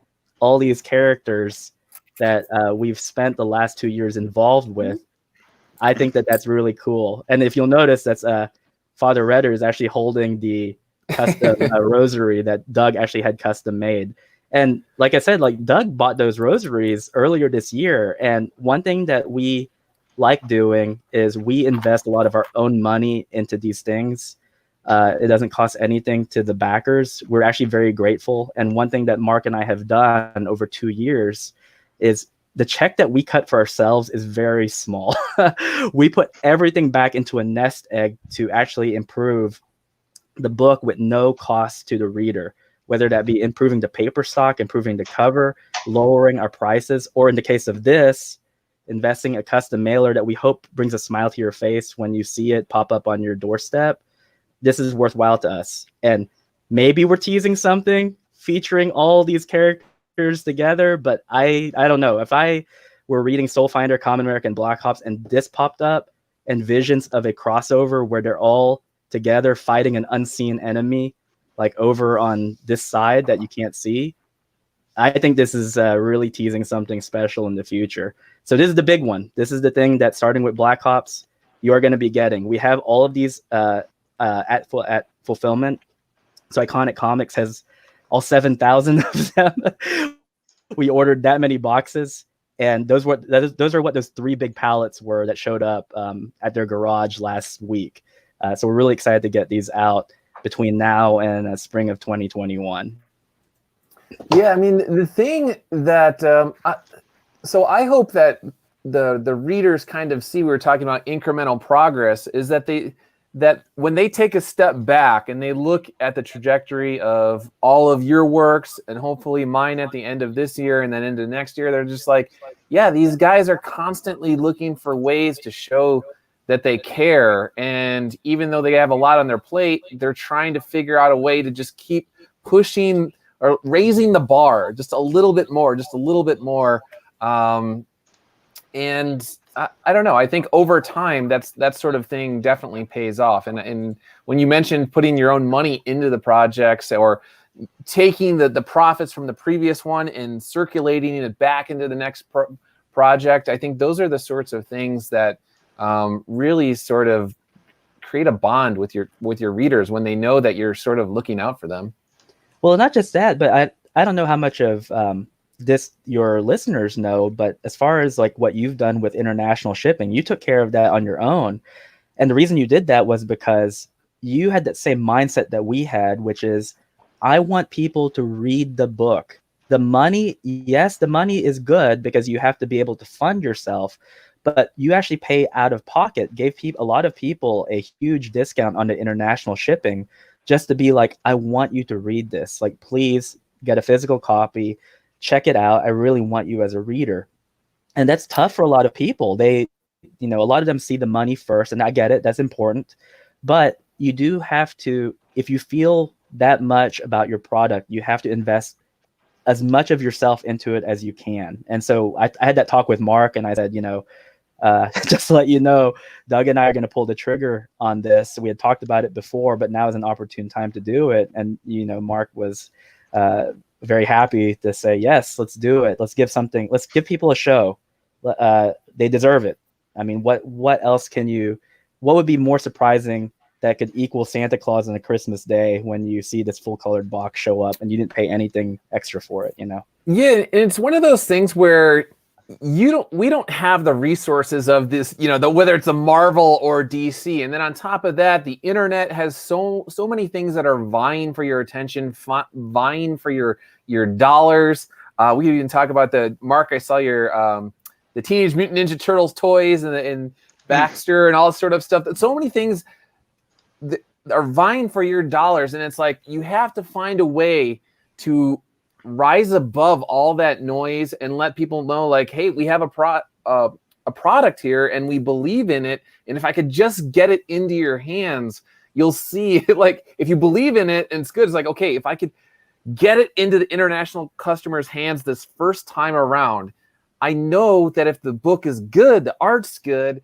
all these characters that we've spent the last 2 years involved with, I think that that's really cool. And if you'll notice, that's Father Redder is actually holding the custom rosary that Doug actually had custom made. And like I said, like Doug bought those rosaries earlier this year. And one thing that we like doing is we invest a lot of our own money into these things. It doesn't cost anything to the backers. We're actually very grateful. And one thing that Mark and I have done over 2 years is the check that we cut for ourselves is very small. We put everything back into a nest egg to actually improve the book with no cost to the reader, whether that be improving the paper stock, improving the cover, lowering our prices, or in the case of this, investing a custom mailer that we hope brings a smile to your face when you see it pop up on your doorstep. This is worthwhile to us. And maybe we're teasing something featuring all these characters together, but I don't know. If I were reading Soulfinder, Common America, and Black Ops, and this popped up, and visions of a crossover where they're all together fighting an unseen enemy, like over on this side that you can't see, I think this is really teasing something special in the future. So this is the big one. This is the thing that, starting with Black Ops, you are going to be getting. We have all of these at fulfillment. So Iconic Comics has all 7,000 of them. We ordered that many boxes, and those are what those 3 big pallets were that showed up at their garage last week. So we're really excited to get these out between now and spring of 2021. Yeah, I mean, the thing that so I hope that the readers kind of see, we were talking about incremental progress, is that when they take a step back and they look at the trajectory of all of your works and hopefully mine at the end of this year and then into next year, they're just like, yeah, these guys are constantly looking for ways to show that they care. And even though they have a lot on their plate, they're trying to figure out a way to just keep pushing or raising the bar just a little bit more. And I don't know. I think over time, that sort of thing definitely pays off. And when you mentioned putting your own money into the projects or taking the profits from the previous one and circulating it back into the next project, I think those are the sorts of things that really sort of create a bond with your readers when they know that you're sort of looking out for them. Well, not just that, but I don't know how much of this your listeners know, but as far as like what you've done with international shipping, you took care of that on your own. And the reason you did that was because you had that same mindset that we had, which is, I want people to read the book The money, yes, the money is good because you have to be able to fund yourself, but you actually pay out of pocket. Gave a lot of people a huge discount on the international shipping just to be like, I want you to read this. Like, please get a physical copy, check it out. I really want you as a reader. And that's tough for a lot of people. They, a lot of them see the money first, and I get it, that's important. But you do have to, if you feel that much about your product, you have to invest as much of yourself into it as you can. And so I had that talk with Mark, and I said, just to let you know, Doug and I are going to pull the trigger on this. We had talked about it before, but now is an opportune time to do it. And, Mark was very happy to say, yes, let's do it. Let's give people a show. They deserve it. I mean, what else what would be more surprising that could equal Santa Claus on a Christmas day when you see this full colored box show up and you didn't pay anything extra for it, Yeah, and it's one of those things where we don't have the resources of this, whether it's a Marvel or DC. And then on top of that, the internet has so many things that are vying for your attention, vying for your dollars. We could even talk about Mark, I saw your the Teenage Mutant Ninja Turtles toys and Baxter and all this sort of stuff. So many things that are vying for your dollars, and it's like you have to find a way to rise above all that noise and let people know, like, hey, we have a product here and we believe in it, and if I could just get it into your hands, you'll see like if you believe in it and it's good, it's like, okay, if I could get it into the international customers' hands this first time around, I know that if the book is good, the art's good,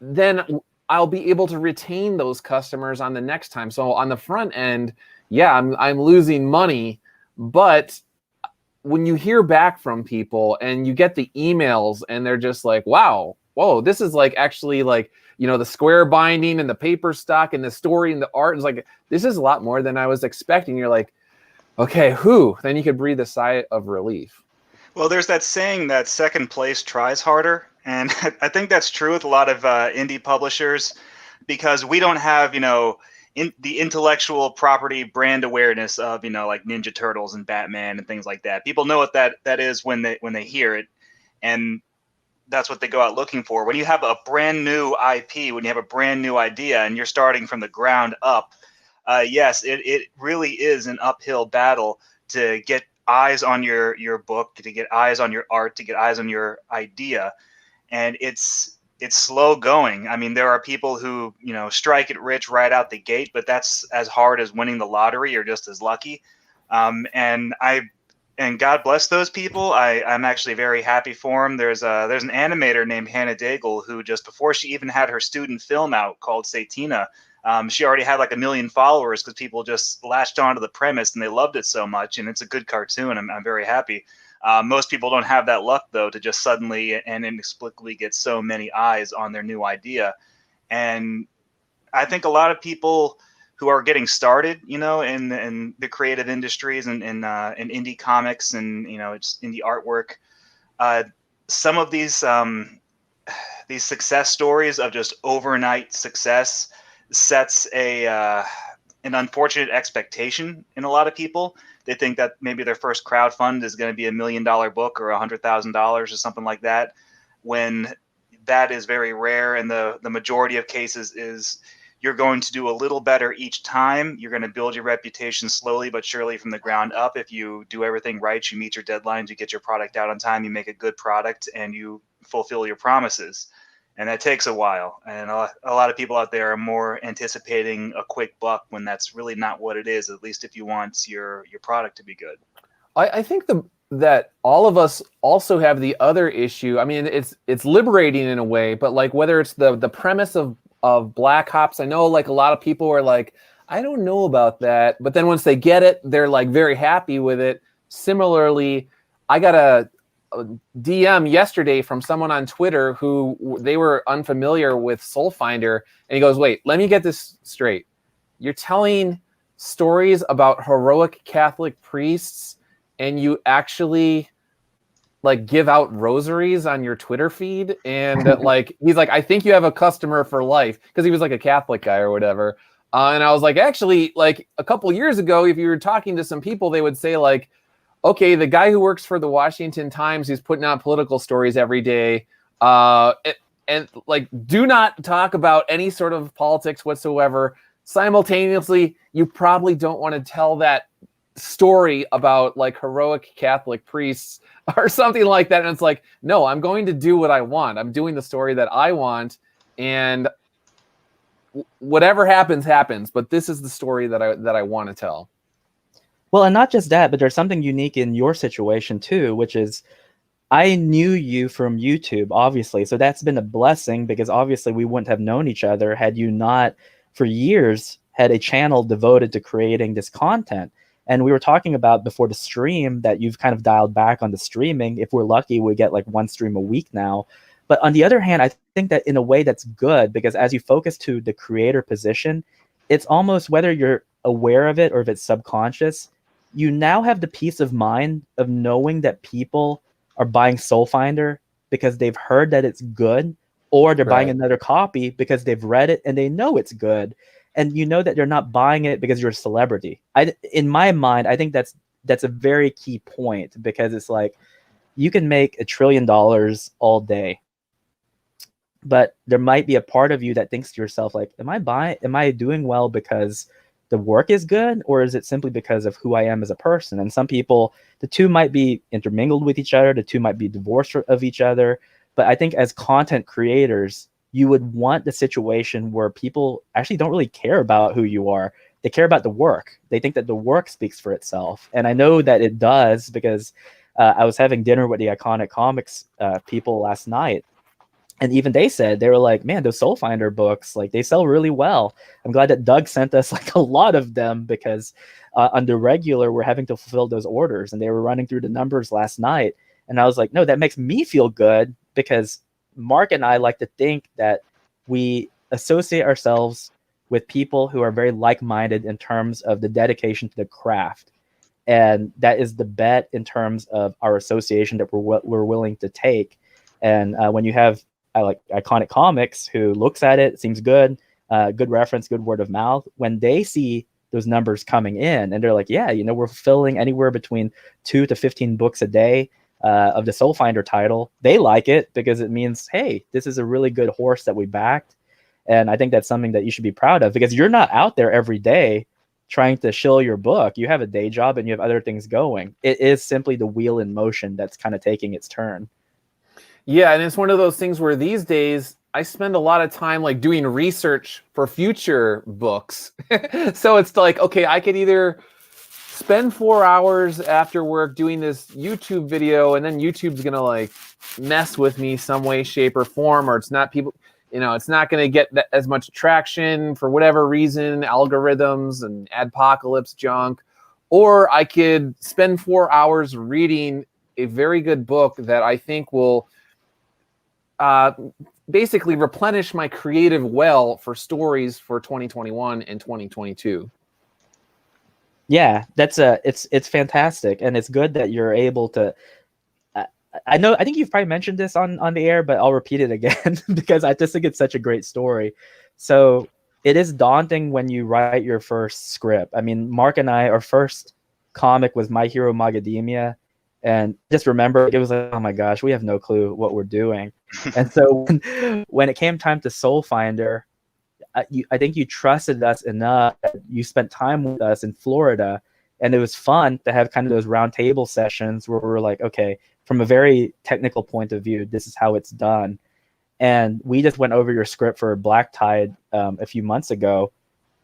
then I'll be able to retain those customers on the next time. So on the front end, yeah, I'm losing money, but when you hear back from people and you get the emails and they're just like, wow, whoa, this is like actually like, the square binding and the paper stock and the story and the art is like, this is a lot more than I was expecting. You're like, okay, then you could breathe a sigh of relief. Well, there's that saying that second place tries harder. And I think that's true with a lot of indie publishers, because we don't have, the intellectual property brand awareness of, like Ninja Turtles and Batman and things like that. People know what that is when they hear it. And that's what they go out looking for. When you have a brand new IP, when you have a brand new idea and you're starting from the ground up, yes, it really is an uphill battle to get eyes on your book, to get eyes on your art, to get eyes on your idea. And it's slow going. I mean, there are people who, strike it rich right out the gate, but that's as hard as winning the lottery or just as lucky. And God bless those people. I'm actually very happy for them. There's an animator named Hannah Daigle who, just before she even had her student film out called Satina, she already had like 1 million followers because people just latched onto the premise and they loved it so much. And it's a good cartoon. I'm very happy. Most people don't have that luck, though, to just suddenly and inexplicably get so many eyes on their new idea. And I think a lot of people who are getting started, in the creative industries and in indie comics and, it's indie artwork, some of these success stories of just overnight success sets an unfortunate expectation in a lot of people. They think that maybe their first crowdfund is going to be $1 million book or $100,000 or something like that, when that is very rare. And the majority of cases is you're going to do a little better each time. You're going to build your reputation slowly but surely from the ground up. If you do everything right, you meet your deadlines, you get your product out on time, you make a good product, and you fulfill your promises. And that takes a while. And a lot of people out there are more anticipating a quick buck when that's really not what it is, at least if you want your product to be good. I think that all of us also have the other issue. I mean, it's liberating in a way, but like whether it's the premise of Black Hops, I know like a lot of people are like, I don't know about that. But then once they get it, they're like very happy with it. Similarly, I got a DM yesterday from someone on Twitter who they were unfamiliar with Soul Finder, and he goes, wait, let me get this straight. You're telling stories about heroic Catholic priests and you actually like give out rosaries on your Twitter feed? And like, he's like, I think you have a customer for life, because he was like a Catholic guy or whatever. And I was like, actually, like a couple years ago, if you were talking to some people, they would say like, okay, the guy who works for the Washington Times who's putting out political stories every day, and like, do not talk about any sort of politics whatsoever. Simultaneously, you probably don't want to tell that story about like heroic Catholic priests or something like that. And it's like, no, I'm going to do what I want. I'm doing the story that I want, and whatever happens, happens. But this is the story that I want to tell. Well, and not just that, but there's something unique in your situation too, which is I knew you from YouTube, obviously. So that's been a blessing, because obviously we wouldn't have known each other had you not, for years, had a channel devoted to creating this content. And we were talking about before the stream that you've kind of dialed back on the streaming. If we're lucky, we get like 1 stream a week now. But on the other hand, I think that in a way that's good, because as you focus to the creator position, it's almost, whether you're aware of it or if it's subconscious, you now have the peace of mind of knowing that people are buying Soul Finder because they've heard that it's good, or they're buying another copy because they've read it and they know it's good. And you know that they're not buying it because you're a celebrity. In my mind, I think that's a very key point, because it's like, you can make $1 trillion all day, but there might be a part of you that thinks to yourself, like, am I doing well because the work is good, or is it simply because of who I am as a person? And some people, the two might be intermingled with each other, the two might be divorced of each other. But I think as content creators, you would want the situation where people actually don't really care about who you are. They care about the work. They think that the work speaks for itself. And I know that it does, because I was having dinner with the Iconic Comics people last night. And even they said, they were like, man, those Soul Finder books, like, they sell really well. I'm glad that Doug sent us like a lot of them, because on the regular, we're having to fulfill those orders. And they were running through the numbers last night. And I was like, no, that makes me feel good, because Mark and I like to think that we associate ourselves with people who are very like-minded in terms of the dedication to the craft. And that is the bet in terms of our association that we're willing to take. And when you have like Iconic Comics, who looks at it, seems good, good reference, good word of mouth, when they see those numbers coming in and they're like, yeah, you know, we're filling anywhere between 2 to 15 books a day of the Soul Finder title, they like it, because it means, hey, this is a really good horse that we backed. And I think that's something that you should be proud of, because you're not out there every day trying to shill your book. You have a day job and you have other things going. It is simply the wheel in motion that's kind of taking its turn. Yeah, and it's one of those things where these days I spend a lot of time like doing research for future books. So it's like, okay, I could either spend 4 hours after work doing this YouTube video, and then YouTube's gonna like mess with me some way, shape, or form, or it's not people, you know, it's not gonna get as much traction for whatever reason, algorithms and adpocalypse junk. Or I could spend 4 hours reading a very good book that I think will basically replenish my creative well for stories for 2021 and 2022. Yeah, it's fantastic, and it's good that you're able to. I think you've probably mentioned this on the air, but I'll repeat it again because I just think it's such a great story. So it is daunting when you write your first script. I mean, Mark and I, our first comic was My Hero Macadamia, and just remember, it was like, oh my gosh, we have no clue what we're doing. And so when it came time to Soul Finder, I think you trusted us enough. You spent time with us in Florida, and it was fun to have kind of those round table sessions where we're like, okay, from a very technical point of view, this is how it's done. And we just went over your script for Black Tide a few months ago,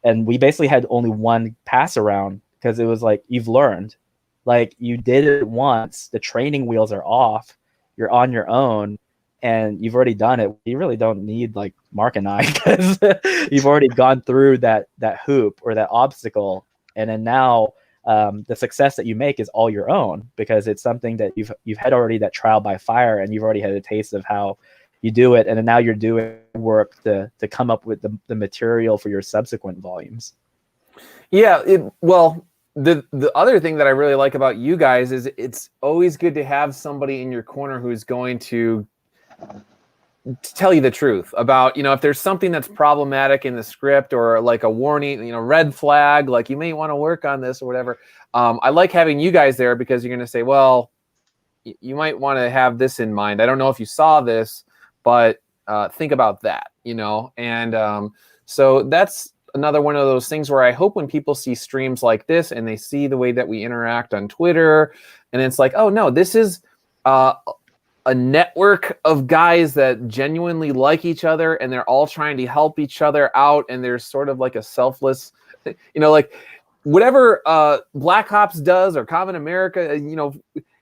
and we basically had only one pass around, because it was like, you've learned, like, you did it once, the training wheels are off, you're on your own, and you've already done it. You really don't need like Mark and I, because you've already gone through that hoop or that obstacle. And then now the success that you make is all your own, because it's something that you've had already that trial by fire, and you've already had a taste of how you do it. And then now you're doing work to come up with the material for your subsequent volumes. Yeah, well, the other thing that I really like about you guys is it's always good to have somebody in your corner who's going to to tell you the truth about, if there's something that's problematic in the script or like a warning, red flag, like you may want to work on this or whatever. I like having you guys there because you're going to say, well, you might want to have this in mind. I don't know if you saw this, but think about that, and so that's another one of those things where I hope when people see streams like this and they see the way that we interact on Twitter, and it's like, oh no, this is a network of guys that genuinely like each other and they're all trying to help each other out, and there's sort of like a selfless, like whatever Black Ops does or Common America,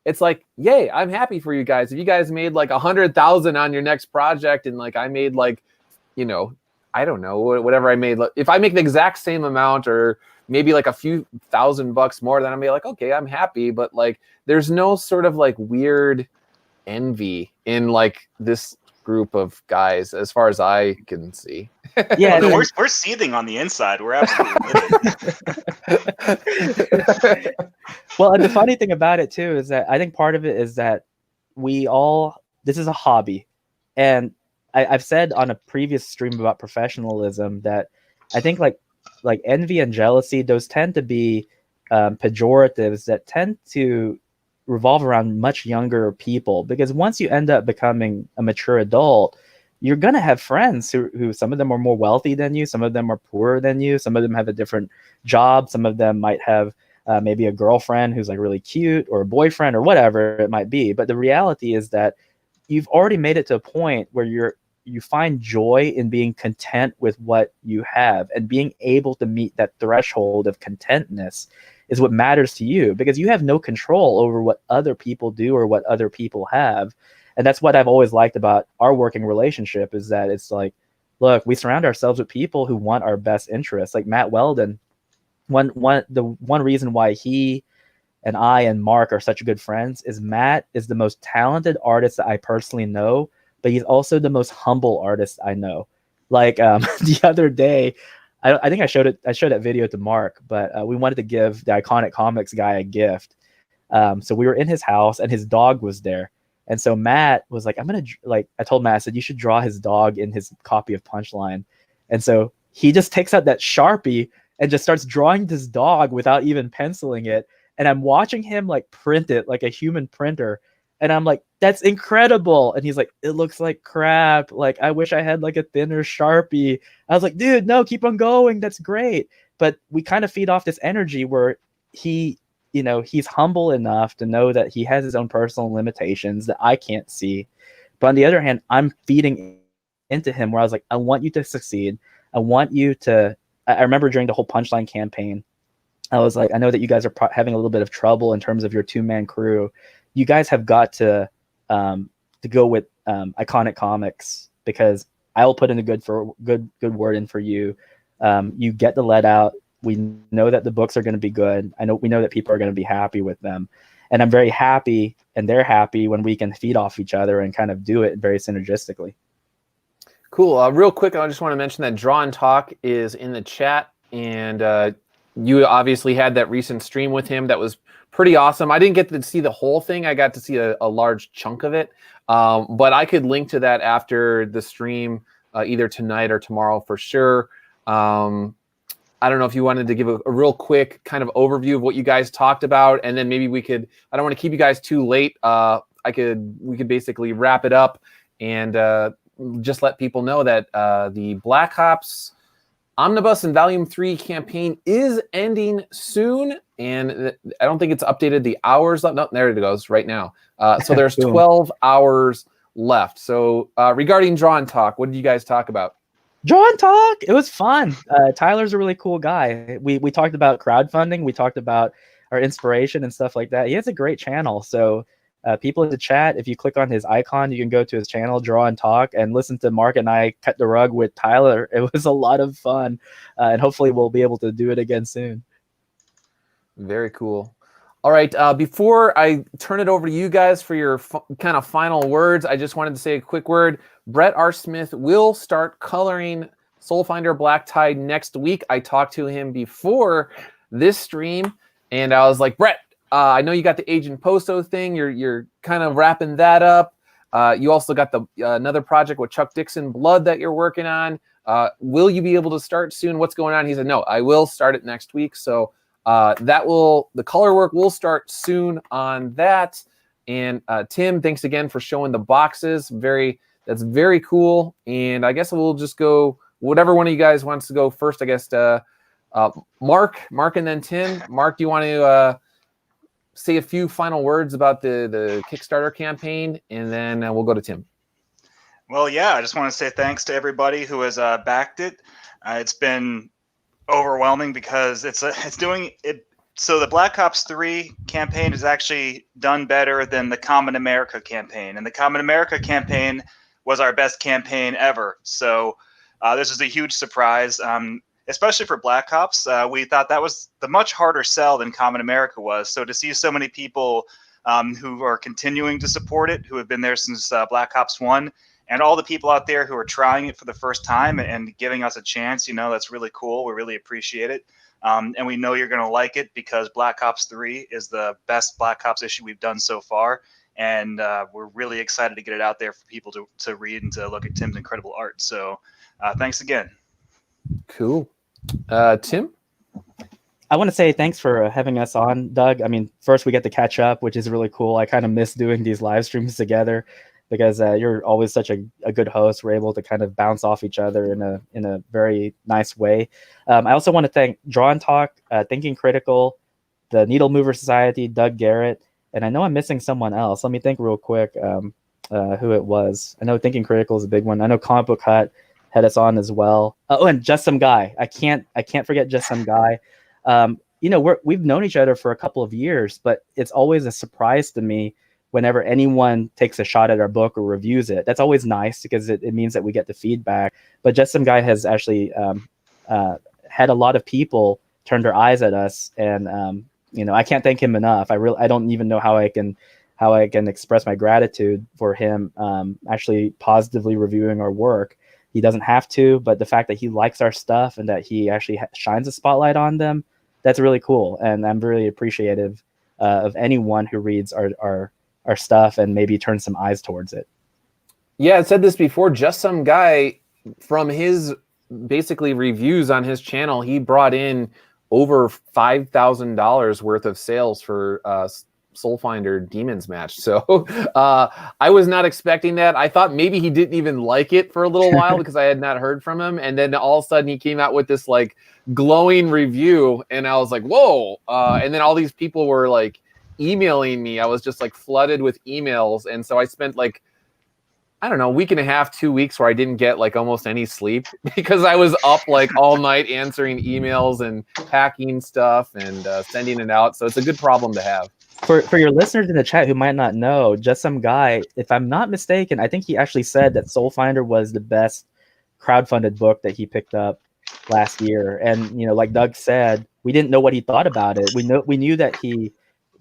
it's like, yay, I'm happy for you guys. If you guys made like 100,000 on your next project and like I made like, I don't know, whatever I made, if I make the exact same amount or maybe like a few $1,000 more, then I'll be like, okay, I'm happy. But like, there's no sort of like weird envy in like this group of guys as far as I can see. Yeah, well, we're seething on the inside. We're absolutely living. Well, and the funny thing about it too is that I think part of it is that this is a hobby, and I've said on a previous stream about professionalism that I think like envy and jealousy, those tend to be pejoratives that tend to revolve around much younger people, because once you end up becoming a mature adult, you're going to have friends who some of them are more wealthy than you, some of them are poorer than you, some of them have a different job, some of them might have maybe a girlfriend who's like really cute, or a boyfriend, or whatever it might be. But the reality is that you've already made it to a point where you find joy in being content with what you have, and being able to meet that threshold of contentness is what matters to you, because you have no control over what other people do or what other people have. And that's what I've always liked about our working relationship, is that it's like, look, we surround ourselves with people who want our best interests. Like Matt Weldon, the one reason why he and I and Mark are such good friends is Matt is the most talented artist that I personally know, but he's also the most humble artist I know. Like the other day, I think I showed that video to Mark, but we wanted to give the Iconic Comics guy a gift. So we were in his house and his dog was there. And so Matt was like, I told Matt, I said, you should draw his dog in his copy of Punchline. And so he just takes out that Sharpie and just starts drawing this dog without even penciling it. And I'm watching him like print it like a human printer. And I'm like, that's incredible. And he's like, it looks like crap. Like, I wish I had like a thinner Sharpie. I was like, dude, no, keep on going. That's great. But we kind of feed off this energy where he's humble enough to know that he has his own personal limitations that I can't see. But on the other hand, I'm feeding into him where I was like, I want you to succeed. I want you to, I remember during the whole Punchline campaign, I was like, I know that you guys are having a little bit of trouble in terms of your 2-man crew. You guys have got to go with Iconic Comics, because I'll put in a good word in for you. You get the let out. We know that the books are going to be good. We know that people are going to be happy with them, and I'm very happy, and they're happy when we can feed off each other and kind of do it very synergistically. Cool. Real quick, I just want to mention that Draw and Talk is in the chat, and you obviously had that recent stream with him that was pretty awesome. I didn't get to see the whole thing. I got to see a large chunk of it, but I could link to that after the stream, either tonight or tomorrow for sure. I don't know if you wanted to give a real quick kind of overview of what you guys talked about, and then maybe we could, I don't want to keep you guys too late. We could basically wrap it up and just let people know that the Black Ops Omnibus and Volume 3 campaign is ending soon, and I don't think it's updated the hours. No, there it goes right now. So there's 12 hours left. So regarding Draw and Talk, what did you guys talk about? Draw and Talk, it was fun. Tyler's a really cool guy. We talked about crowdfunding. We talked about our inspiration and stuff like that. He has a great channel. So people in the chat, if you click on his icon, you can go to his channel, Draw and Talk, and listen to Mark and I cut the rug with Tyler. It was a lot of fun, and hopefully we'll be able to do it again soon. Very cool. All right, before I turn it over to you guys for your kind of final words, I just wanted to say a quick word. Brett R. Smith will start coloring Soulfinder Black Tide next week. I talked to him before this stream, and I was like, Brett, I know you got the Agent Posto thing. You're kind of wrapping that up. You also got the another project with Chuck Dixon, Blood, that you're working on. Will you be able to start soon? What's going on? He said, no, I will start it next week. So the color work will start soon on that. And Tim, thanks again for showing the boxes. That's very cool. And I guess we'll just go, whatever one of you guys wants to go first, I guess, Mark, and then Tim. Mark, do you want to say a few final words about the Kickstarter campaign? And then we'll go to Tim. Well, yeah, I just want to say thanks to everybody who has backed it. It's been overwhelming because it's doing it. So the Black Ops 3 campaign is actually done better than the Common America campaign. And the Common America campaign was our best campaign ever. So this is a huge surprise, especially for Black Ops. We thought that was the much harder sell than Common America was. So to see so many people who are continuing to support it, who have been there since Black Ops 1, and all the people out there who are trying it for the first time and giving us a chance, that's really cool. We really appreciate it. And we know you're going to like it because Black Ops 3 is the best Black Ops issue we've done so far. And we're really excited to get it out there for people to read and to look at Tim's incredible art. So thanks again. Cool. Tim? I want to say thanks for having us on, Doug. I mean, first we get to catch up, which is really cool. I kind of miss doing these live streams together because you're always such a good host. We're able to kind of bounce off each other in a very nice way. I also want to thank Draw and Talk, Thinking Critical, the Needle Mover Society, Doug Garrett, and I know I'm missing someone else. Let me think real quick who it was. I know Thinking Critical is a big one. I know Comic Book Hut had us on as well. Oh, and Just Some Guy. I can't forget Just Some Guy. We've known each other for a couple of years, but it's always a surprise to me whenever anyone takes a shot at our book or reviews it. That's always nice because it means that we get the feedback. But Just Some Guy has actually had a lot of people turn their eyes at us, and I can't thank him enough. I don't even know how I can express my gratitude for him actually positively reviewing our work. He doesn't have to, but the fact that he likes our stuff and that he actually shines a spotlight on them, that's really cool. And I'm really appreciative of anyone who reads our stuff and maybe turns some eyes towards it. Yeah, I said this before. Just Some Guy, from his basically reviews on his channel, he brought in over $5,000 worth of sales for Soulfinder Demons match. So I was not expecting that. I thought maybe he didn't even like it for a little while because I had not heard from him. And then all of a sudden he came out with this like glowing review, and I was like, whoa. And then all these people were like emailing me. I was just like flooded with emails. And so I spent like, I don't know, a week and a half, 2 weeks where I didn't get like almost any sleep because I was up like all night answering emails and packing stuff and sending it out. So it's a good problem to have. For your listeners in the chat who might not know, Just Some Guy, if I'm not mistaken, I think he actually said that Soulfinder was the best crowdfunded book that he picked up last year. And, like Doug said, we didn't know what he thought about it. We knew that he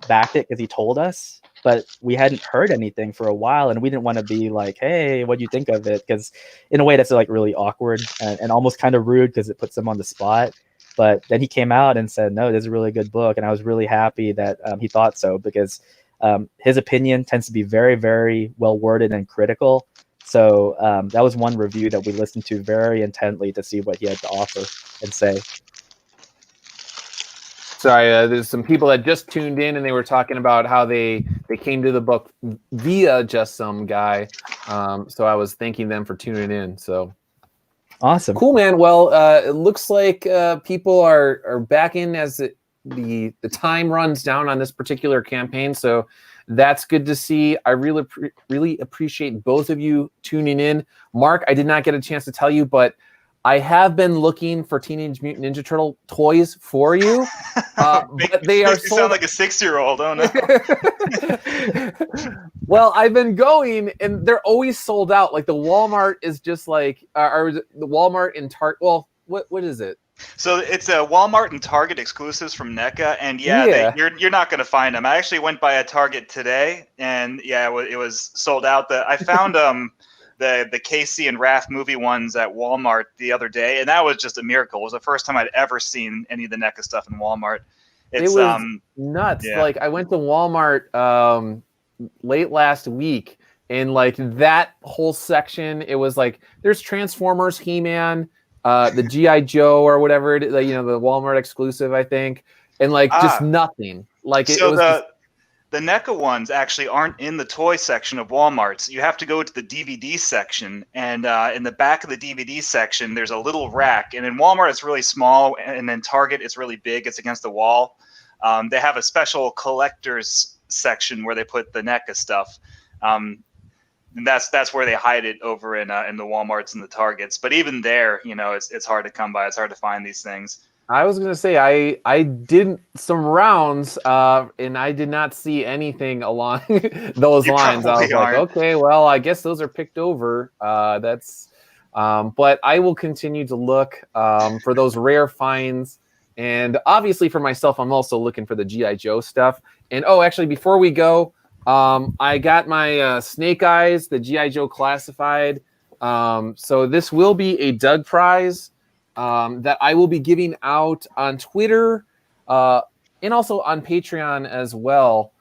backed it because he told us, but we hadn't heard anything for a while, and we didn't want to be like, hey, what do you think of it? Because in a way that's like really awkward and almost kind of rude because it puts him on the spot. But then he came out and said, no, this is a really good book. And I was really happy that he thought so, because his opinion tends to be very, very well worded and critical. So that was one review that we listened to very intently to see what he had to offer and say. Sorry, there's some people that just tuned in and they were talking about how they came to the book via Just Some Guy. So I was thanking them for tuning in. So awesome. Cool, man. Well, it looks like people are back in as the time runs down on this particular campaign. So that's good to see. I really appreciate both of you tuning in. Mark, I did not get a chance to tell you, but I have been looking for Teenage Mutant Ninja Turtle toys for you. But they are sold. You sound like a 6-year-old. Oh no. Well, I've been going, and they're always sold out. Like the Walmart is just like, or the Walmart and Target. Well, what is it? So it's a Walmart and Target exclusives from NECA, and you're not going to find them. I actually went by a Target today, and it was sold out. I found the KC and Raph movie ones at Walmart the other day, and that was just a miracle. It was the first time I'd ever seen any of the NECA stuff in Walmart. It was nuts. Yeah. Like I went to Walmart late last week, and like that whole section, it was like there's Transformers, He-Man, the GI Joe or whatever it is, like, you know, the Walmart exclusive, I think, and like just nothing. Like it So was just, the NECA ones actually aren't in the toy section of Walmart's. You have to go to the DVD section, and in the back of the DVD section, there's a little rack. And in Walmart, it's really small, and then Target, it's really big. It's against the wall. They have a special collector's section where they put the NECA stuff. And that's where they hide it over in the Walmarts and the Targets. But even there, you know, it's hard to come by. It's hard to find these things. I was gonna say I did some rounds and I did not see anything along those lines. I was like, okay, well, I guess those are picked over. But I will continue to look for those rare finds, and obviously for myself, I'm also looking for the GI Joe stuff. And actually, before we go, I got my Snake Eyes, the GI Joe classified. So this will be a Doug prize. That I will be giving out on Twitter and also on Patreon as well.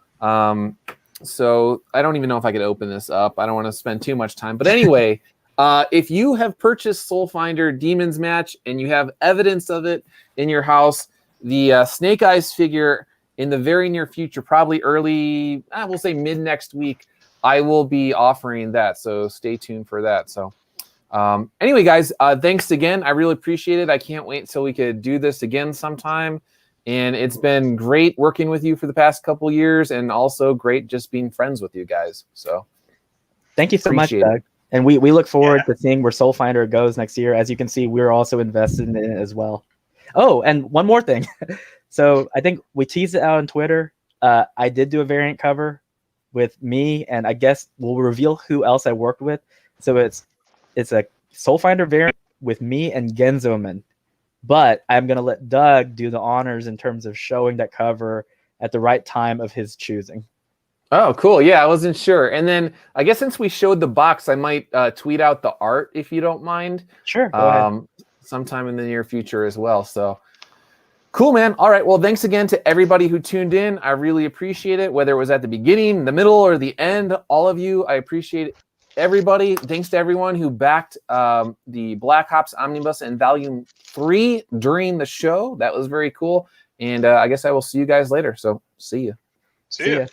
So I don't even know if I could open this up. I don't want to spend too much time. But anyway, if you have purchased Soul Finder Demons Match and you have evidence of it in your house, the Snake Eyes figure in the very near future, probably early, we'll say mid next week, I will be offering that. So stay tuned for that. So. Anyway, guys, thanks again. I really appreciate it. I can't wait until we could do this again sometime. And it's been great working with you for the past couple years, and also great just being friends with you guys. So thank you so much, Doug. And we look forward to seeing where Soul Finder goes next year. As you can see, we're also invested in it as well. Oh, and one more thing. So I think we teased it out on Twitter. I did do a variant cover with me, and I guess we'll reveal who else I worked with. So it's a Soul Finder variant with me and Genzoman, but I'm going to let Doug do the honors in terms of showing that cover at the right time of his choosing. Oh, cool. Yeah, I wasn't sure. And then I guess since we showed the box, I might tweet out the art if you don't mind. Sure. Go ahead. Sometime in the near future as well. So cool, man. All right. Well, thanks again to everybody who tuned in. I really appreciate it, whether it was at the beginning, the middle, or the end. All of you, I appreciate it. Everybody, thanks to everyone who backed the Black Ops Omnibus and Volume 3 during the show. That was very cool. And I guess I will see you guys later. So see you. See ya.